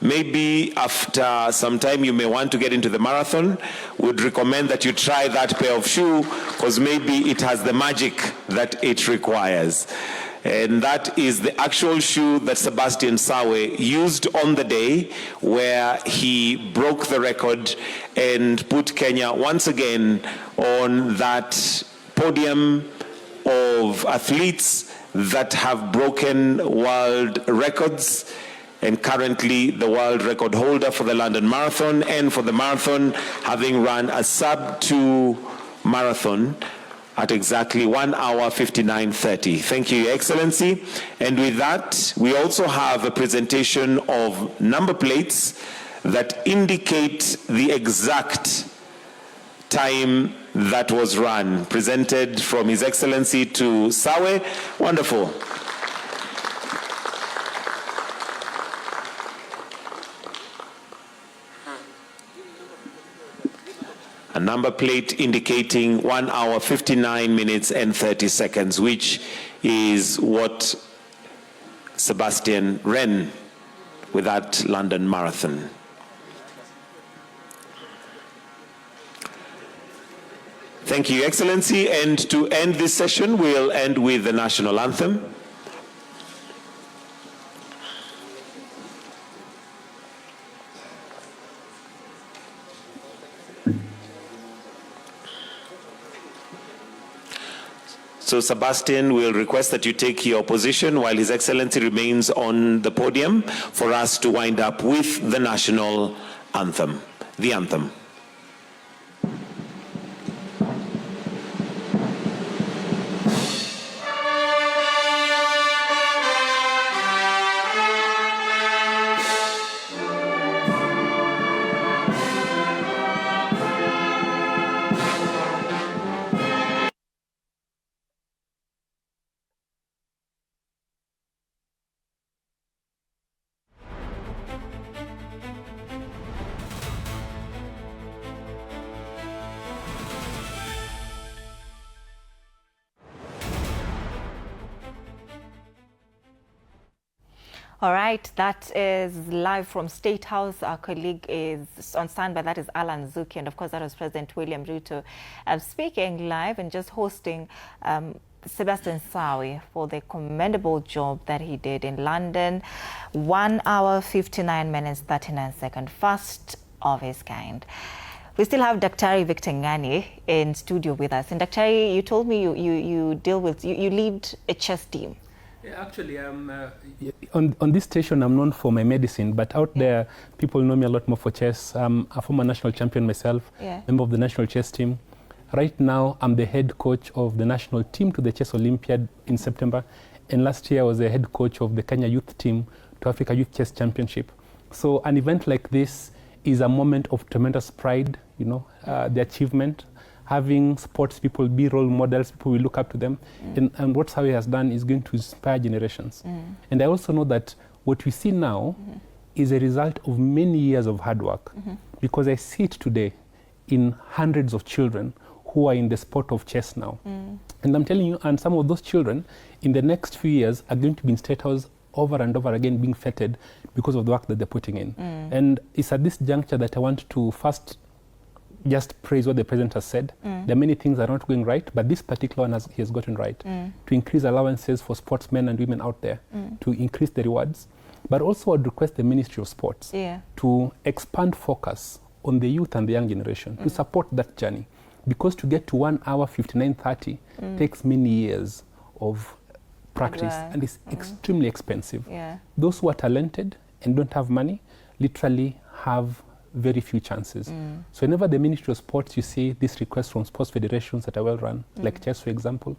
Maybe after some time you may want to get into the marathon. Would recommend that you try that pair of shoe, because maybe it has the magic that it requires. And that is the actual shoe that Sebastian Sawe used on the day where he broke the record and put Kenya once again on that podium of athletes that have broken world records, and currently the world record holder for the London Marathon and for the marathon, having run a sub-2 marathon at exactly 1 hour 59:30. Thank you, Your Excellency. And with that, we also have a presentation of number plates that indicate the exact time that was run, presented from His Excellency to Sawe. Wonderful. A number plate indicating 1 hour 59 minutes and 30 seconds, which is what Sebastian ran with that London Marathon. Thank you, Your Excellency. And to end this session, we'll end with the national anthem. So, Sebastian, we'll request that you take your position while His Excellency remains on the podium for us to wind up with the national anthem, the anthem. All right, that is live from State House. Our colleague is on standby. That is Alan Zuki. And of course, that was President William Ruto speaking live and just hosting Sebastian Sawe for the commendable job that he did in London. 1 hour, 59 minutes, 39 seconds. First of his kind. We still have Daktari Victor Ngani in studio with us. And Daktari, you told me you lead a chess team. Actually, on this station, I'm known for my medicine, but out there, people know me a lot more for chess. I'm a former national champion myself, member of the national chess team. Right now, I'm the head coach of the national team to the Chess Olympiad in September. And last year, I was the head coach of the Kenya youth team to Africa Youth Chess Championship. So an event like this is a moment of tremendous pride, you know, the achievement. Having sports people be role models, people will look up to them. And what Sawe has done is going to inspire generations. And I also know that what we see now is a result of many years of hard work. Because I see it today in hundreds of children who are in the sport of chess now. And I'm telling you, and some of those children in the next few years are going to be in State House over and over again being feted because of the work that they're putting in. And it's at this juncture that I want to first just praise what the president has said. There are many things that are not going right, but this particular one he has gotten right. To increase allowances for sportsmen and women out there, to increase the rewards. But also I'd request the Ministry of Sports to expand focus on the youth and the young generation, to support that journey. Because to get to 1 hour 59:30 takes many years of practice and it's extremely expensive. Those who are talented and don't have money literally have very few chances. So whenever the Ministry of Sports, you see this request from sports federations that are well run, like chess, for example,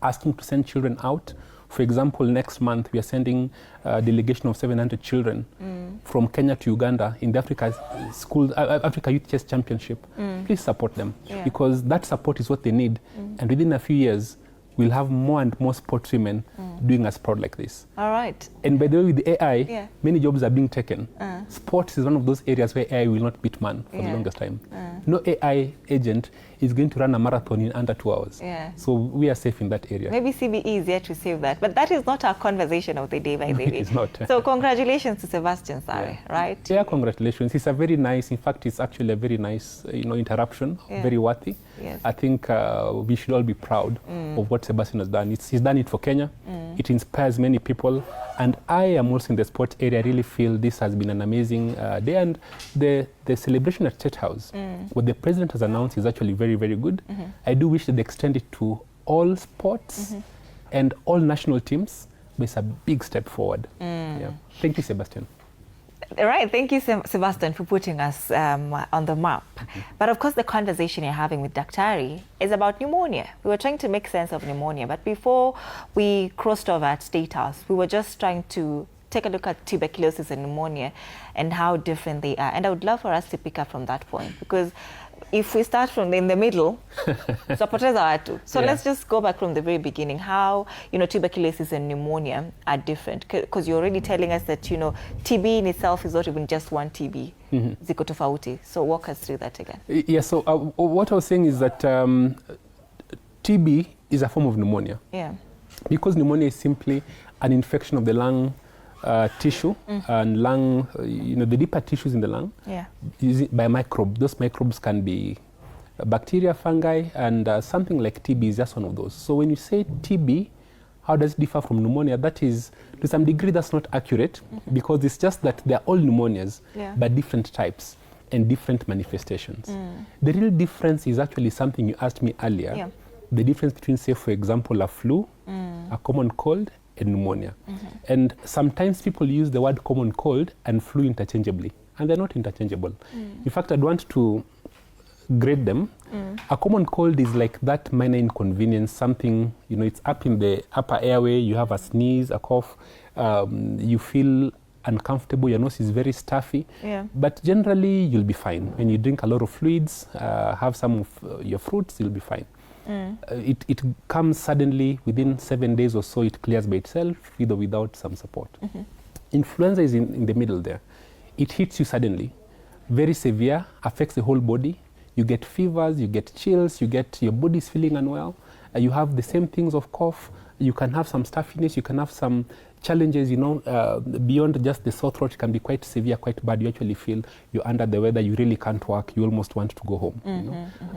asking to send children out. For example, next month we are sending a delegation of 700 children from Kenya to Uganda in the Africa Youth Chess Championship. Please support them because that support is what they need. And within a few years, we'll have more and more sportswomen doing a sport like this. All right. And by the way, with the AI, many jobs are being taken. Sports is one of those areas where AI will not beat man for the longest time. No AI agent is going to run a marathon in under 2 hours. So we are safe in that area. Maybe CBE is yet to save that. But that is not our conversation of the day, by the way. It is not. So congratulations to Sebastian Sawe, right? Yeah, congratulations. It's a very nice, in fact, it's actually a very nice interruption, very worthy. I think we should all be proud of what Sebastian has done. He's done it for Kenya. It inspires many people. And I am also in the sports area. I really feel this has been an amazing day. And the celebration at State House, what the president has announced is actually very, very good. I do wish that they extend it to all sports. and all national teams, but it's a big step forward. Yeah. Thank you, Sebastian. Right, thank you, Sebastian, for putting us on the map. But of course, the conversation you're having with Daktari is about pneumonia. We were trying to make sense of pneumonia, but before we crossed over at State House, we were just trying to take a look at tuberculosis and pneumonia and how different they are. And I would love for us to pick up from that point, because if we start from in the middle, so let's just go back from the very beginning. How, tuberculosis and pneumonia are different, because you're already telling us that, TB in itself is not even just one TB. Ziko tofauti. So walk us through that again. Yeah, so what I was saying is that TB is a form of pneumonia. Yeah. Because pneumonia is simply an infection of the lung tissue and lung, the deeper tissues in the lung, by microbe. Those microbes can be bacteria, fungi, and something like TB is just one of those. So when you say TB, how does it differ from pneumonia? That is, to some degree, that's not accurate, because it's just that they're all pneumonias, but different types and different manifestations. The real difference is actually something you asked me earlier, the difference between, say, for example, a flu, a common cold, and pneumonia. And sometimes people use the word common cold and flu interchangeably, and they're not interchangeable. In fact, I'd want to grade them. A common cold is like that minor inconvenience, something, it's up in the upper airway, you have a sneeze, a cough, you feel uncomfortable, your nose is very stuffy, but generally you'll be fine. When you drink a lot of fluids, have some of your fruits, you'll be fine. It comes suddenly, within 7 days or so, it clears by itself, with or without some support. Influenza is in the middle there. It hits you suddenly, very severe, affects the whole body. You get fevers, you get chills, you get your body's feeling unwell. You have the same things of cough. You can have some stuffiness, you can have some challenges, beyond just the sore throat. It can be quite severe, quite bad. You actually feel you're under the weather, you really can't work, you almost want to go home.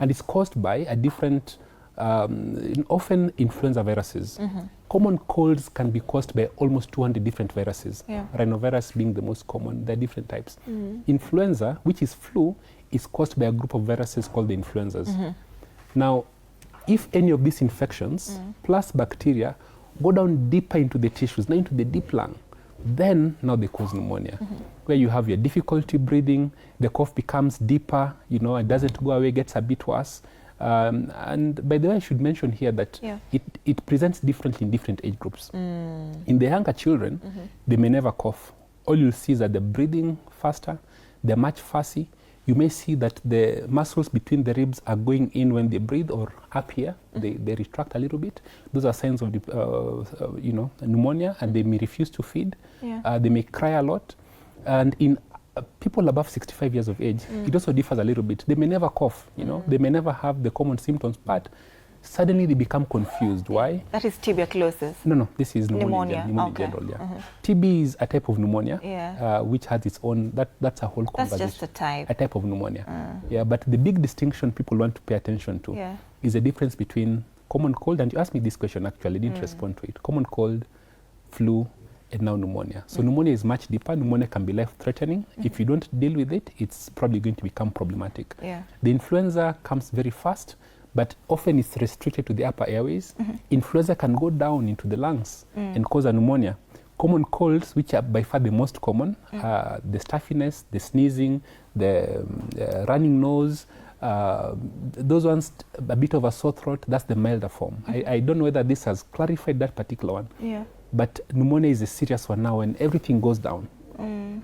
And it's caused by a different, often influenza viruses. Common colds can be caused by almost 200 different viruses. Rhinovirus being the most common. There are different types. Influenza, which is flu, is caused by a group of viruses called the influenzas. Now, if any of these infections plus bacteria go down deeper into the tissues, now into the deep lung, then now they cause pneumonia, where you have your difficulty breathing, the cough becomes deeper, it doesn't go away, gets a bit worse. And by the way, I should mention here that it presents differently in different age groups. In the younger children, they may never cough. All you'll see is that they're breathing faster, they're much fussy. You may see that the muscles between the ribs are going in when they breathe, or up here, they retract a little bit. Those are signs of pneumonia, and they may refuse to feed. They may cry a lot. And in people above 65 years of age, it also differs a little bit. They may never cough, they may never have the common symptoms, but suddenly they become confused. Why? That is tuberculosis. No, this is pneumonia in general. TB is a type of pneumonia, which has its own, that's a whole conversation. That's just a type. A type of pneumonia. But the big distinction people want to pay attention to is the difference between common cold, and you asked me this question actually, I didn't respond to it. Common cold, flu, and now pneumonia. So pneumonia is much deeper. Pneumonia can be life-threatening. If you don't deal with it, it's probably going to become problematic. The influenza comes very fast, but often it's restricted to the upper airways. Influenza can go down into the lungs and cause a pneumonia. Common colds, which are by far the most common, the stuffiness, the sneezing, the running nose, those ones, a bit of a sore throat, that's the milder form. I don't know whether this has clarified that particular one, but pneumonia is a serious one now, and everything goes down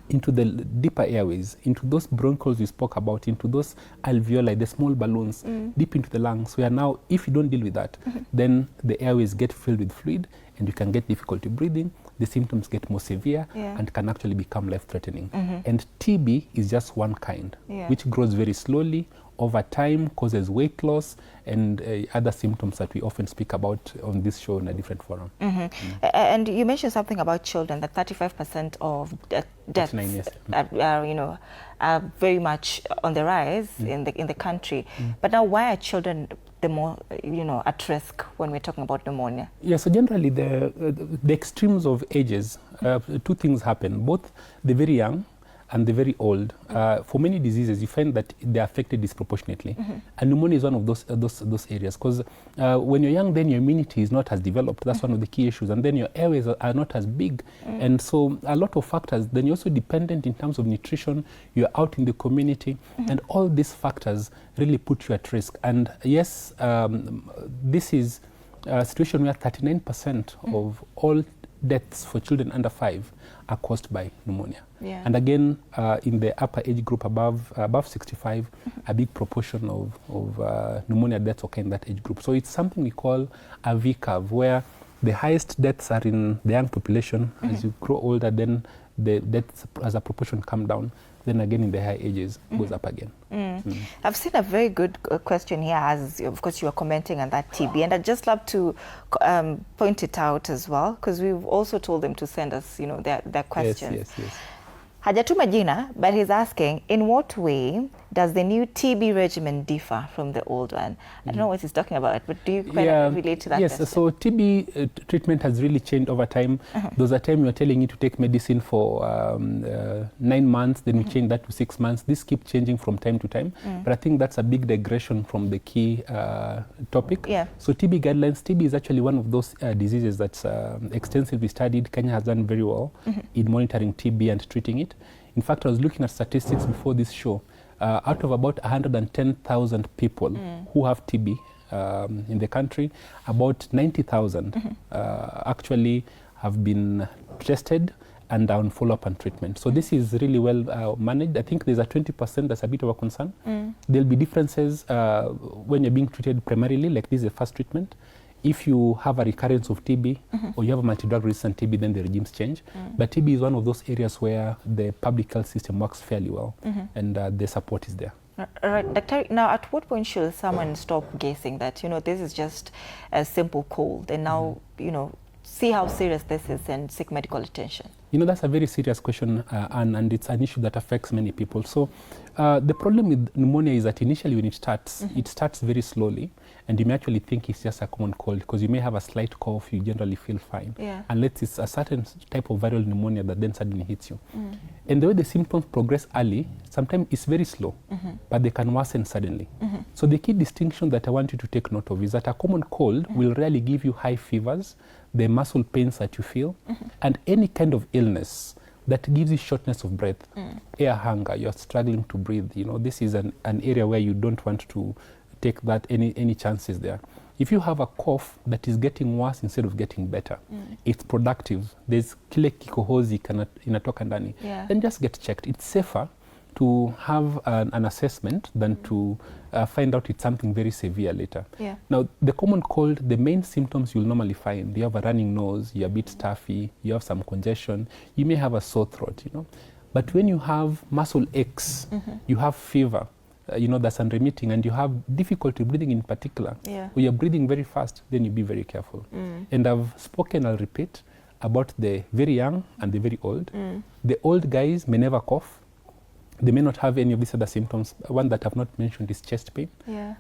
into the deeper airways, into those bronchioles we spoke about, into those alveoli, the small balloons, deep into the lungs, where now, if you don't deal with that, then the airways get filled with fluid, and you can get difficulty breathing. The symptoms get more severe and can actually become life-threatening. And TB is just one kind, which grows very slowly over time, causes weight loss, and other symptoms that we often speak about on this show in a different forum. And you mentioned something about children, that 35% of deaths are very much on the rise in the country. But now, why are children the more at risk when we're talking about pneumonia? So generally the extremes of ages, two things happen. Both the very young and the very old, for many diseases, you find that they're affected disproportionately. And pneumonia is one of those areas, because when you're young, then your immunity is not as developed. That's one of the key issues. And then your airways are not as big. And so a lot of factors. Then you're also dependent in terms of nutrition. You're out in the community. And all these factors really put you at risk. And yes, this is a situation where 39% of all deaths for children under 5 are caused by pneumonia. Yeah. And again, in the upper age group above 65, a big proportion of pneumonia deaths occur in that age group. So it's something we call a V curve, where the highest deaths are in the young population. As you grow older, then the deaths as a proportion come down. Then again in the high ages goes up again. I've seen a very good question here, as of course you are commenting on that TB, and I'd just love to point it out as well, because we've also told them to send us, you know, their questions. Yes. Hajatuma jina, but he's asking, in what way does the new TB regimen differ from the old one? I don't know what he's talking about, but do you quite relate to that? Yes, question? so TB treatment has really changed over time. There was a time you were telling you to take medicine for 9 months, then we changed that to 6 months. This keeps changing from time to time, but I think that's a big digression from the key topic. Yeah. So TB guidelines, TB is actually one of those diseases that's extensively studied. Kenya has done very well in monitoring TB and treating it. In fact, I was looking at statistics before this show. Out of about 110,000 people who have TB in the country, about 90,000 actually have been tested and are on follow-up and treatment. So this is really well managed. I think there's a 20% that's a bit of a concern. There'll be differences when you're being treated primarily, like this is the first treatment. If you have a recurrence of TB or you have a multi-drug resistant TB, then the regimes change. But TB is one of those areas where the public health system works fairly well and the support is there. All right, Doctor, now at what point should someone stop guessing that, you know, this is just a simple cold, and now, you know, see how serious this is and seek medical attention? You know, that's a very serious question, and it's an issue that affects many people. So the problem with pneumonia is that initially when it starts very slowly, and you may actually think it's just a common cold, because you may have a slight cough, you generally feel fine. Yeah. Unless it's a certain type of viral pneumonia that then suddenly hits you. And the way the symptoms progress early, sometimes it's very slow, but they can worsen suddenly. So the key distinction that I want you to take note of is that a common cold will rarely give you high fevers, the muscle pains that you feel, and any kind of illness that gives you shortness of breath, air hunger, you're struggling to breathe. You know, this is an area where you don't want to take that any chances there. If you have a cough that is getting worse instead of getting better, it's productive, there's kile kikohozi inatoka ndani, then just get checked. It's safer to have an assessment than to find out it's something very severe later. Yeah. Now, the common cold, the main symptoms you'll normally find, you have a running nose, you're a bit stuffy, you have some congestion, you may have a sore throat, you know. But when you have muscle aches, you have fever, you know, that's unremitting, and you have difficulty breathing in particular, or you're breathing very fast, then you be very careful. And I've spoken, I'll repeat, about the very young and the very old. The old guys may never cough. They may not have any of these other symptoms. One that I've not mentioned is chest pain.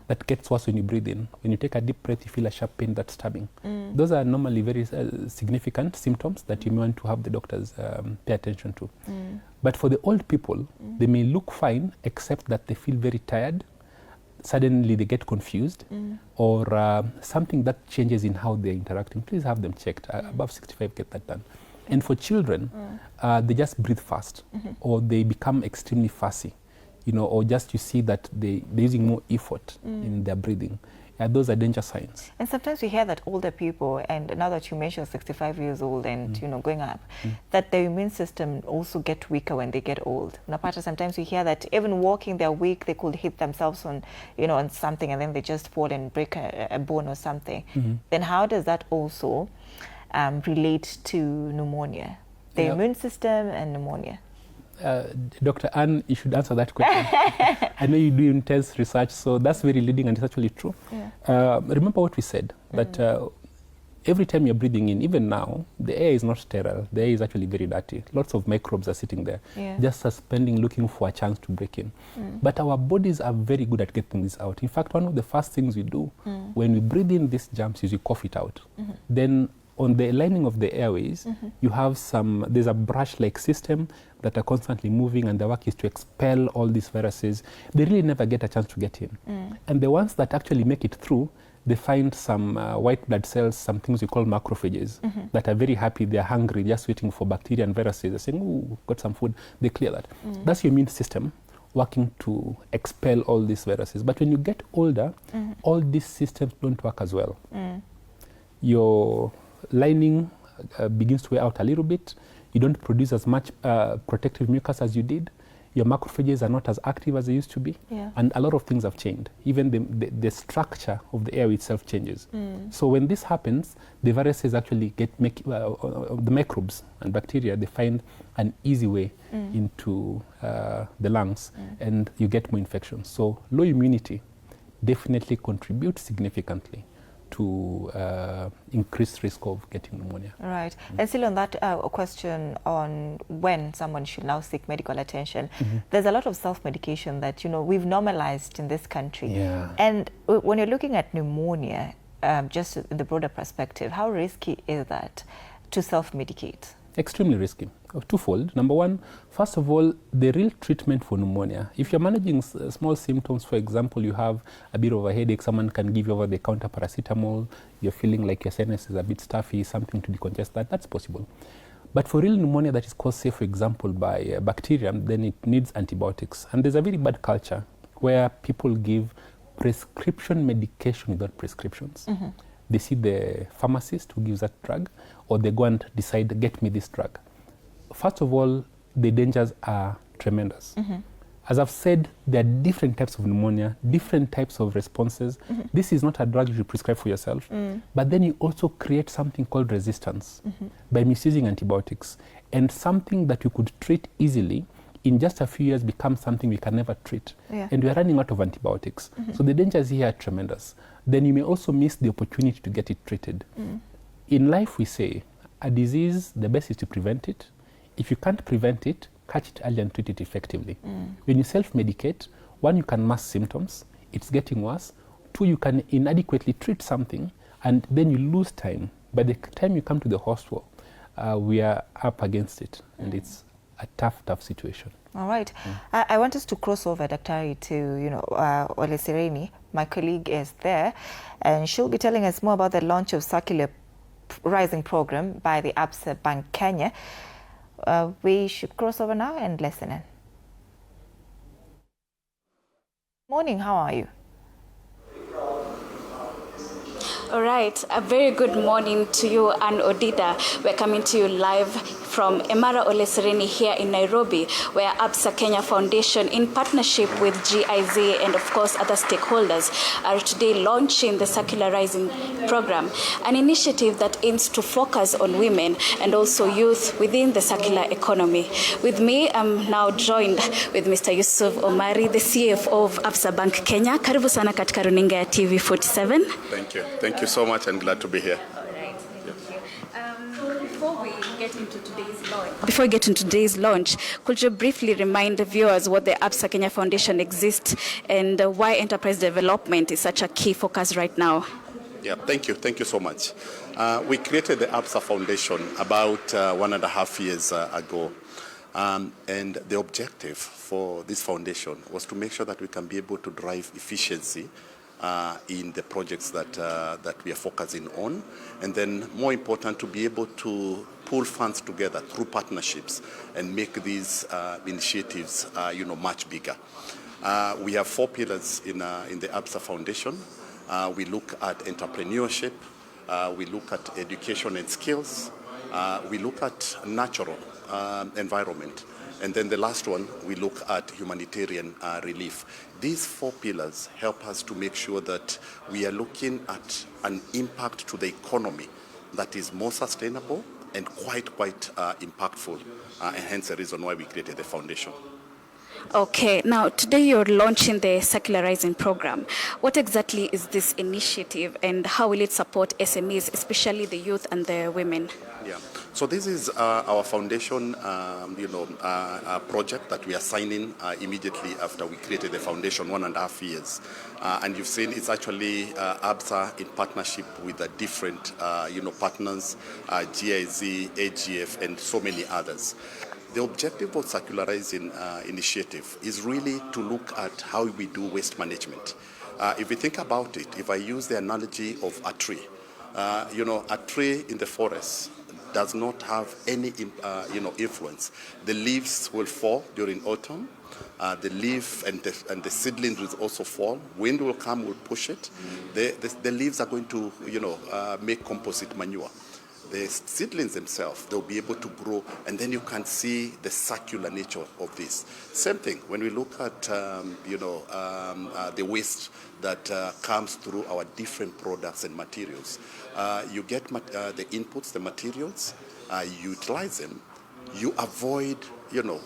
That gets worse when you breathe in. When you take a deep breath, you feel a sharp pain that's stabbing. Those are normally very significant symptoms that you may want to have the doctors pay attention to. But for the old people, they may look fine, except that they feel very tired. Suddenly they get confused, or something that changes in how they're interacting. Please have them checked. Above 65, get that done. And for children, they just breathe fast, or they become extremely fussy, you know, or just you see that they're using more effort in their breathing. Those are danger signs. And sometimes we hear that older people, and now that you mentioned 65 years old and you know, going up, that their immune system also get weaker when they get old. Napata, sometimes we hear that even walking, they're weak, they could hit themselves on, you know, on something, and then they just fall and break a bone or something. Then how does that also relate to pneumonia, the immune system and pneumonia? Dr. Anne, you should answer that question. I know you do intense research, so that's very leading, and it's actually true. Remember what we said, that every time you're breathing in, even now, the air is not sterile. The air is actually very dirty. Lots of microbes are sitting there, just suspending, looking for a chance to break in. But our bodies are very good at getting this out. In fact, one of the first things we do when we breathe in these germs is we cough it out. Then on the lining of the airways, you have there's a brush-like system that are constantly moving, and the work is to expel all these viruses. They really never get a chance to get in. And the ones that actually make it through, they find some white blood cells, some things we call macrophages, that are very happy, they're hungry, just waiting for bacteria and viruses. They're saying, ooh, got some food, they clear that. That's your immune system working to expel all these viruses. But when you get older, all these systems don't work as well. Your lining begins to wear out a little bit. You don't produce as much protective mucus as you did. Your macrophages are not as active as they used to be. And a lot of things have changed. Even the structure of the air itself changes. So when this happens, the viruses actually the microbes and bacteria, they find an easy way into the lungs, and you get more infections. So low immunity definitely contributes significantly to increased risk of getting pneumonia. Right. And still on that question on when someone should now seek medical attention, there's a lot of self-medication that, we've normalized in this country. And when you're looking at pneumonia, just in the broader perspective, how risky is that to self-medicate? Extremely risky. Twofold. Number one, first of all, the real treatment for pneumonia. If you're managing small symptoms, for example, you have a bit of a headache, someone can give you over-the-counter paracetamol, you're feeling like your sinus is a bit stuffy, something to decongest that's possible. But for real pneumonia that is caused, say, for example, by bacteria, then it needs antibiotics. And there's a very bad culture where people give prescription medication without prescriptions. They see the pharmacist who gives that drug, or they go and decide, get me this drug. First of all, the dangers are tremendous. As I've said, there are different types of pneumonia, different types of responses. This is not a drug you prescribe for yourself, but then you also create something called resistance by misusing antibiotics. And something that you could treat easily, in just a few years becomes something we can never treat. And we are running out of antibiotics. So the dangers here are tremendous. Then you may also miss the opportunity to get it treated. In life, we say, a disease, the best is to prevent it. If you can't prevent it, catch it early and treat it effectively. When you self-medicate, one, you can mask symptoms, it's getting worse. Two, you can inadequately treat something, and then you lose time. By the time you come to the hospital, we are up against it, and it's a tough situation. All right. I want us to cross over, Daktari, to, Ole Sereni. My colleague is there, and she'll be telling us more about the launch of Circular Rising program by the Absa Bank Kenya. We should cross over now and listen in. Morning, how are you? All right, a very good morning to you, Ann Odida. We're coming to you live from Emara Ole Sereni here in Nairobi, where Absa Kenya Foundation, in partnership with GIZ and of course other stakeholders, are today launching the Circular Rising program, an initiative that aims to focus on women and also youth within the circular economy. With me, I'm now joined with Mr. Yusuf Omari, the CFO of Absa Bank Kenya. Karibu sana katika runinga ya TV47. Thank you. Thank you so much and glad to be here. All right, thank you. Before we get into today's launch, could you briefly remind the viewers what the Absa Kenya Foundation exists and why enterprise development is such a key focus right now? Yeah, thank you. Thank you so much. We created the Absa Foundation about 1.5 years ago. And the objective for this foundation was to make sure that we can be able to drive efficiency in the projects that we are focusing on, and then more important, to be able to pool funds together through partnerships and make these initiatives much bigger. We have 4 pillars in the Absa Foundation. We look at entrepreneurship, we look at education and skills, we look at natural environment, and then the last one, we look at humanitarian relief. These 4 pillars help us to make sure that we are looking at an impact to the economy that is more sustainable and quite impactful, and hence the reason why we created the foundation. Okay, now today you're launching the Circular Rising program. What exactly is this initiative and how will it support SMEs, especially the youth and the women? Yeah, So this is our foundation, project that we are signing immediately after we created the foundation 1.5 years. And you've seen it's actually ABSA in partnership with the different, partners, GIZ, AGF, and so many others. The objective of circularizing initiative is really to look at how we do waste management. If you think about it, if I use the analogy of a tree, a tree in the forest does not have any, influence. The leaves will fall during autumn. The leaf and the seedlings will also fall. Wind will come, will push it. The leaves are going to, make composite manure. The seedlings themselves, they'll be able to grow, and then you can see the circular nature of this. Same thing when we look at, the waste that comes through our different products and materials. You get the inputs, the materials, you utilize them, you avoid,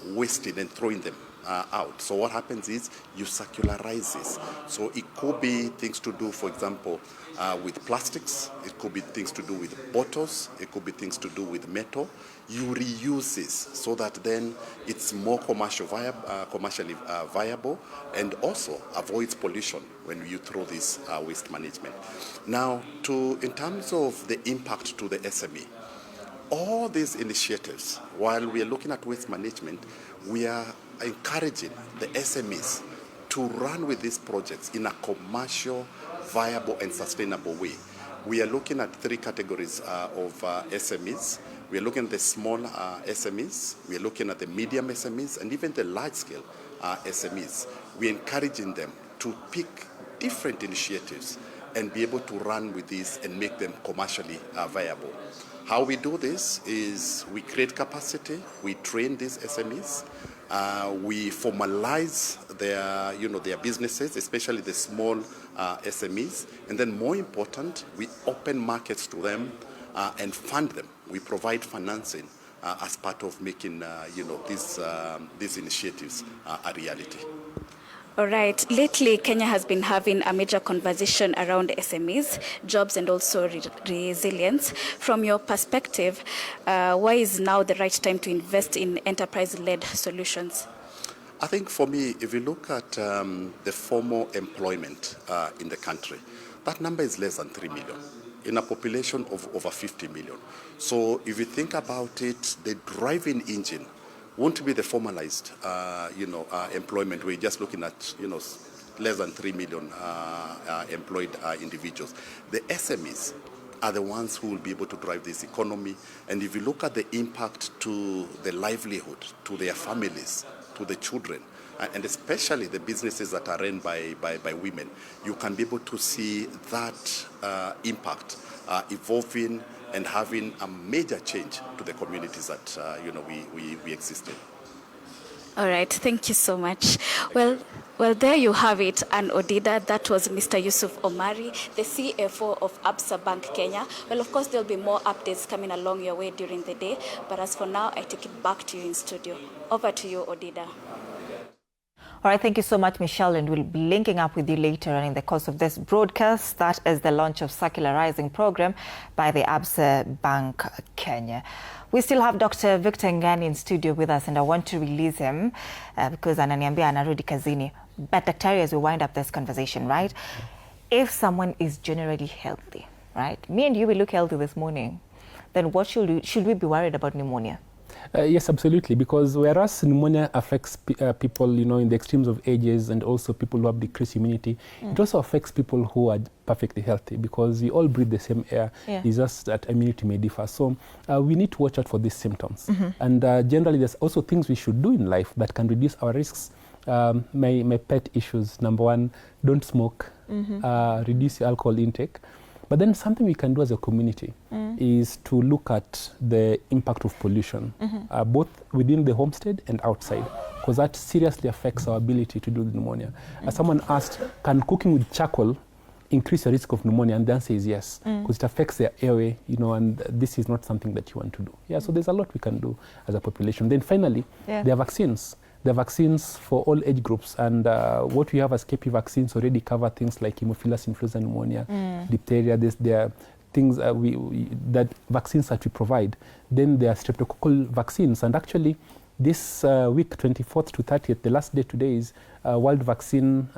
wasting and throwing them out. So what happens is you circularize this. So it could be things to do, for example, with plastics. It could be things to do with bottles. It could be things to do with metal. You reuse this so that then it's more commercially viable and also avoids pollution when you throw this waste management. Now, in terms of the impact to the SME, all these initiatives, while we are looking at waste management, we are encouraging the SMEs to run with these projects in a commercial, viable, and sustainable way. We are looking at 3 categories of SMEs. We are looking at the small SMEs, we are looking at the medium SMEs, and even the large-scale SMEs. We are encouraging them to pick different initiatives and be able to run with these and make them commercially viable. How we do this is we create capacity, we train these SMEs, we formalize their businesses, especially the small SMEs, and then more important, we open markets to them and fund them. We provide financing as part of making these initiatives a reality. All right. Lately, Kenya has been having a major conversation around SMEs, jobs, and also resilience. From your perspective, why is now the right time to invest in enterprise-led solutions? I think for me, if you look at the formal employment in the country, that number is less than 3 million in a population of over 50 million. So if you think about it, the driving engine won't be the formalized, employment. We're just looking at, less than 3 million employed individuals. The SMEs are the ones who will be able to drive this economy. And if you look at the impact to the livelihood, to their families, to the children, and especially the businesses that are run by women, you can be able to see that impact evolving and having a major change to the communities that we exist in. All right, thank you so much. Well, there you have it, Ann Odida. That was Mr. Yusuf Omari, the CFO of ABSA Bank Kenya. Well, of course, there'll be more updates coming along your way during the day. But as for now, I take it back to you in studio. Over to you, Odida. All right, thank you so much, Michelle, and we'll be linking up with you later on in the course of this broadcast. That is the launch of Circularizing program by the ABSA Bank Kenya. We still have Dr. Victor Ngani in studio with us, and I want to release him because ananiambia anarudi kazini. But daktari, as we wind up this conversation, right? If someone is generally healthy, right? Me and you, we look healthy this morning. Then what should we be worried about pneumonia? Yes, absolutely, because whereas pneumonia affects people, in the extremes of ages and also people who have decreased immunity, it also affects people who are perfectly healthy because we all breathe the same air. Yeah. It's just that immunity may differ. So we need to watch out for these symptoms. And generally, there's also things we should do in life that can reduce our risks. My pet issues, number one, don't smoke, reduce your alcohol intake. But then something we can do as a community is to look at the impact of pollution, both within the homestead and outside, because that seriously affects our ability to do pneumonia. As someone asked, can cooking with charcoal increase the risk of pneumonia? And the answer is yes, because it affects their airway, and this is not something that you want to do. Yeah, so there's a lot we can do as a population. Then finally, there are vaccines. The vaccines for all age groups, and what we have as KP vaccines already cover things like Haemophilus influenza pneumonia, diphtheria. There are things that vaccines that we provide. Then there are streptococcal vaccines, and actually this week, 24th to 30th, the last day today is World Vaccine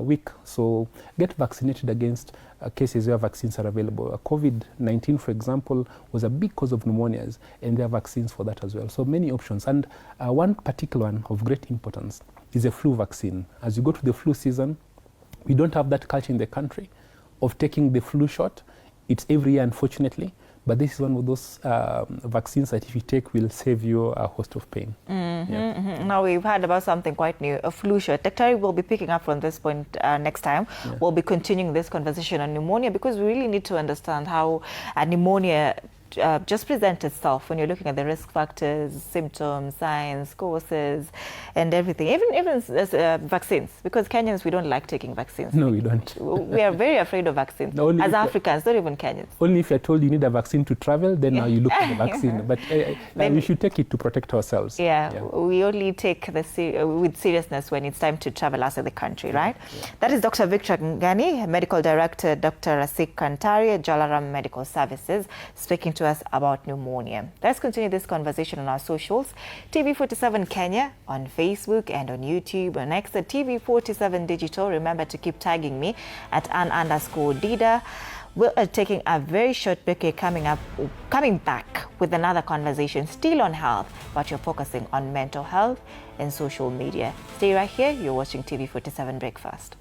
Week. So get vaccinated against cases where vaccines are available. COVID-19, for example, was a big cause of pneumonias, and there are vaccines for that as well. So many options. And one particular one of great importance is a flu vaccine. As you go to the flu season, we don't have that culture in the country of taking the flu shot. It's every year, unfortunately. But this is one of those vaccines that if you take will save you a host of pain. Now we've heard about something quite new, a flu shot. Dr. will be picking up from this point next time. Yeah. We'll be continuing this conversation on pneumonia, because we really need to understand how pneumonia just present itself when you're looking at the risk factors, symptoms, signs, causes, and everything. Even vaccines, because Kenyans, we don't like taking vaccines. No, we don't. We are very afraid of vaccines. As Africans, not even Kenyans. Only if you're told you need a vaccine to travel, then now you look at the vaccine. But we should take it to protect ourselves. Yeah. We only take with seriousness when it's time to travel outside the country, right? Yeah. That is Dr. Victor Ngani, Medical Director, Dr. Rasik Kantari, Jalaram Medical Services, speaking to us about pneumonia. Let's continue this conversation on our socials. TV47 Kenya on Facebook and on YouTube. And next at TV47 Digital. Remember to keep tagging me at @An_Dida. We are taking a very short break here, coming back with another conversation still on health, but you're focusing on mental health and social media. Stay right here. You're watching TV47 Breakfast.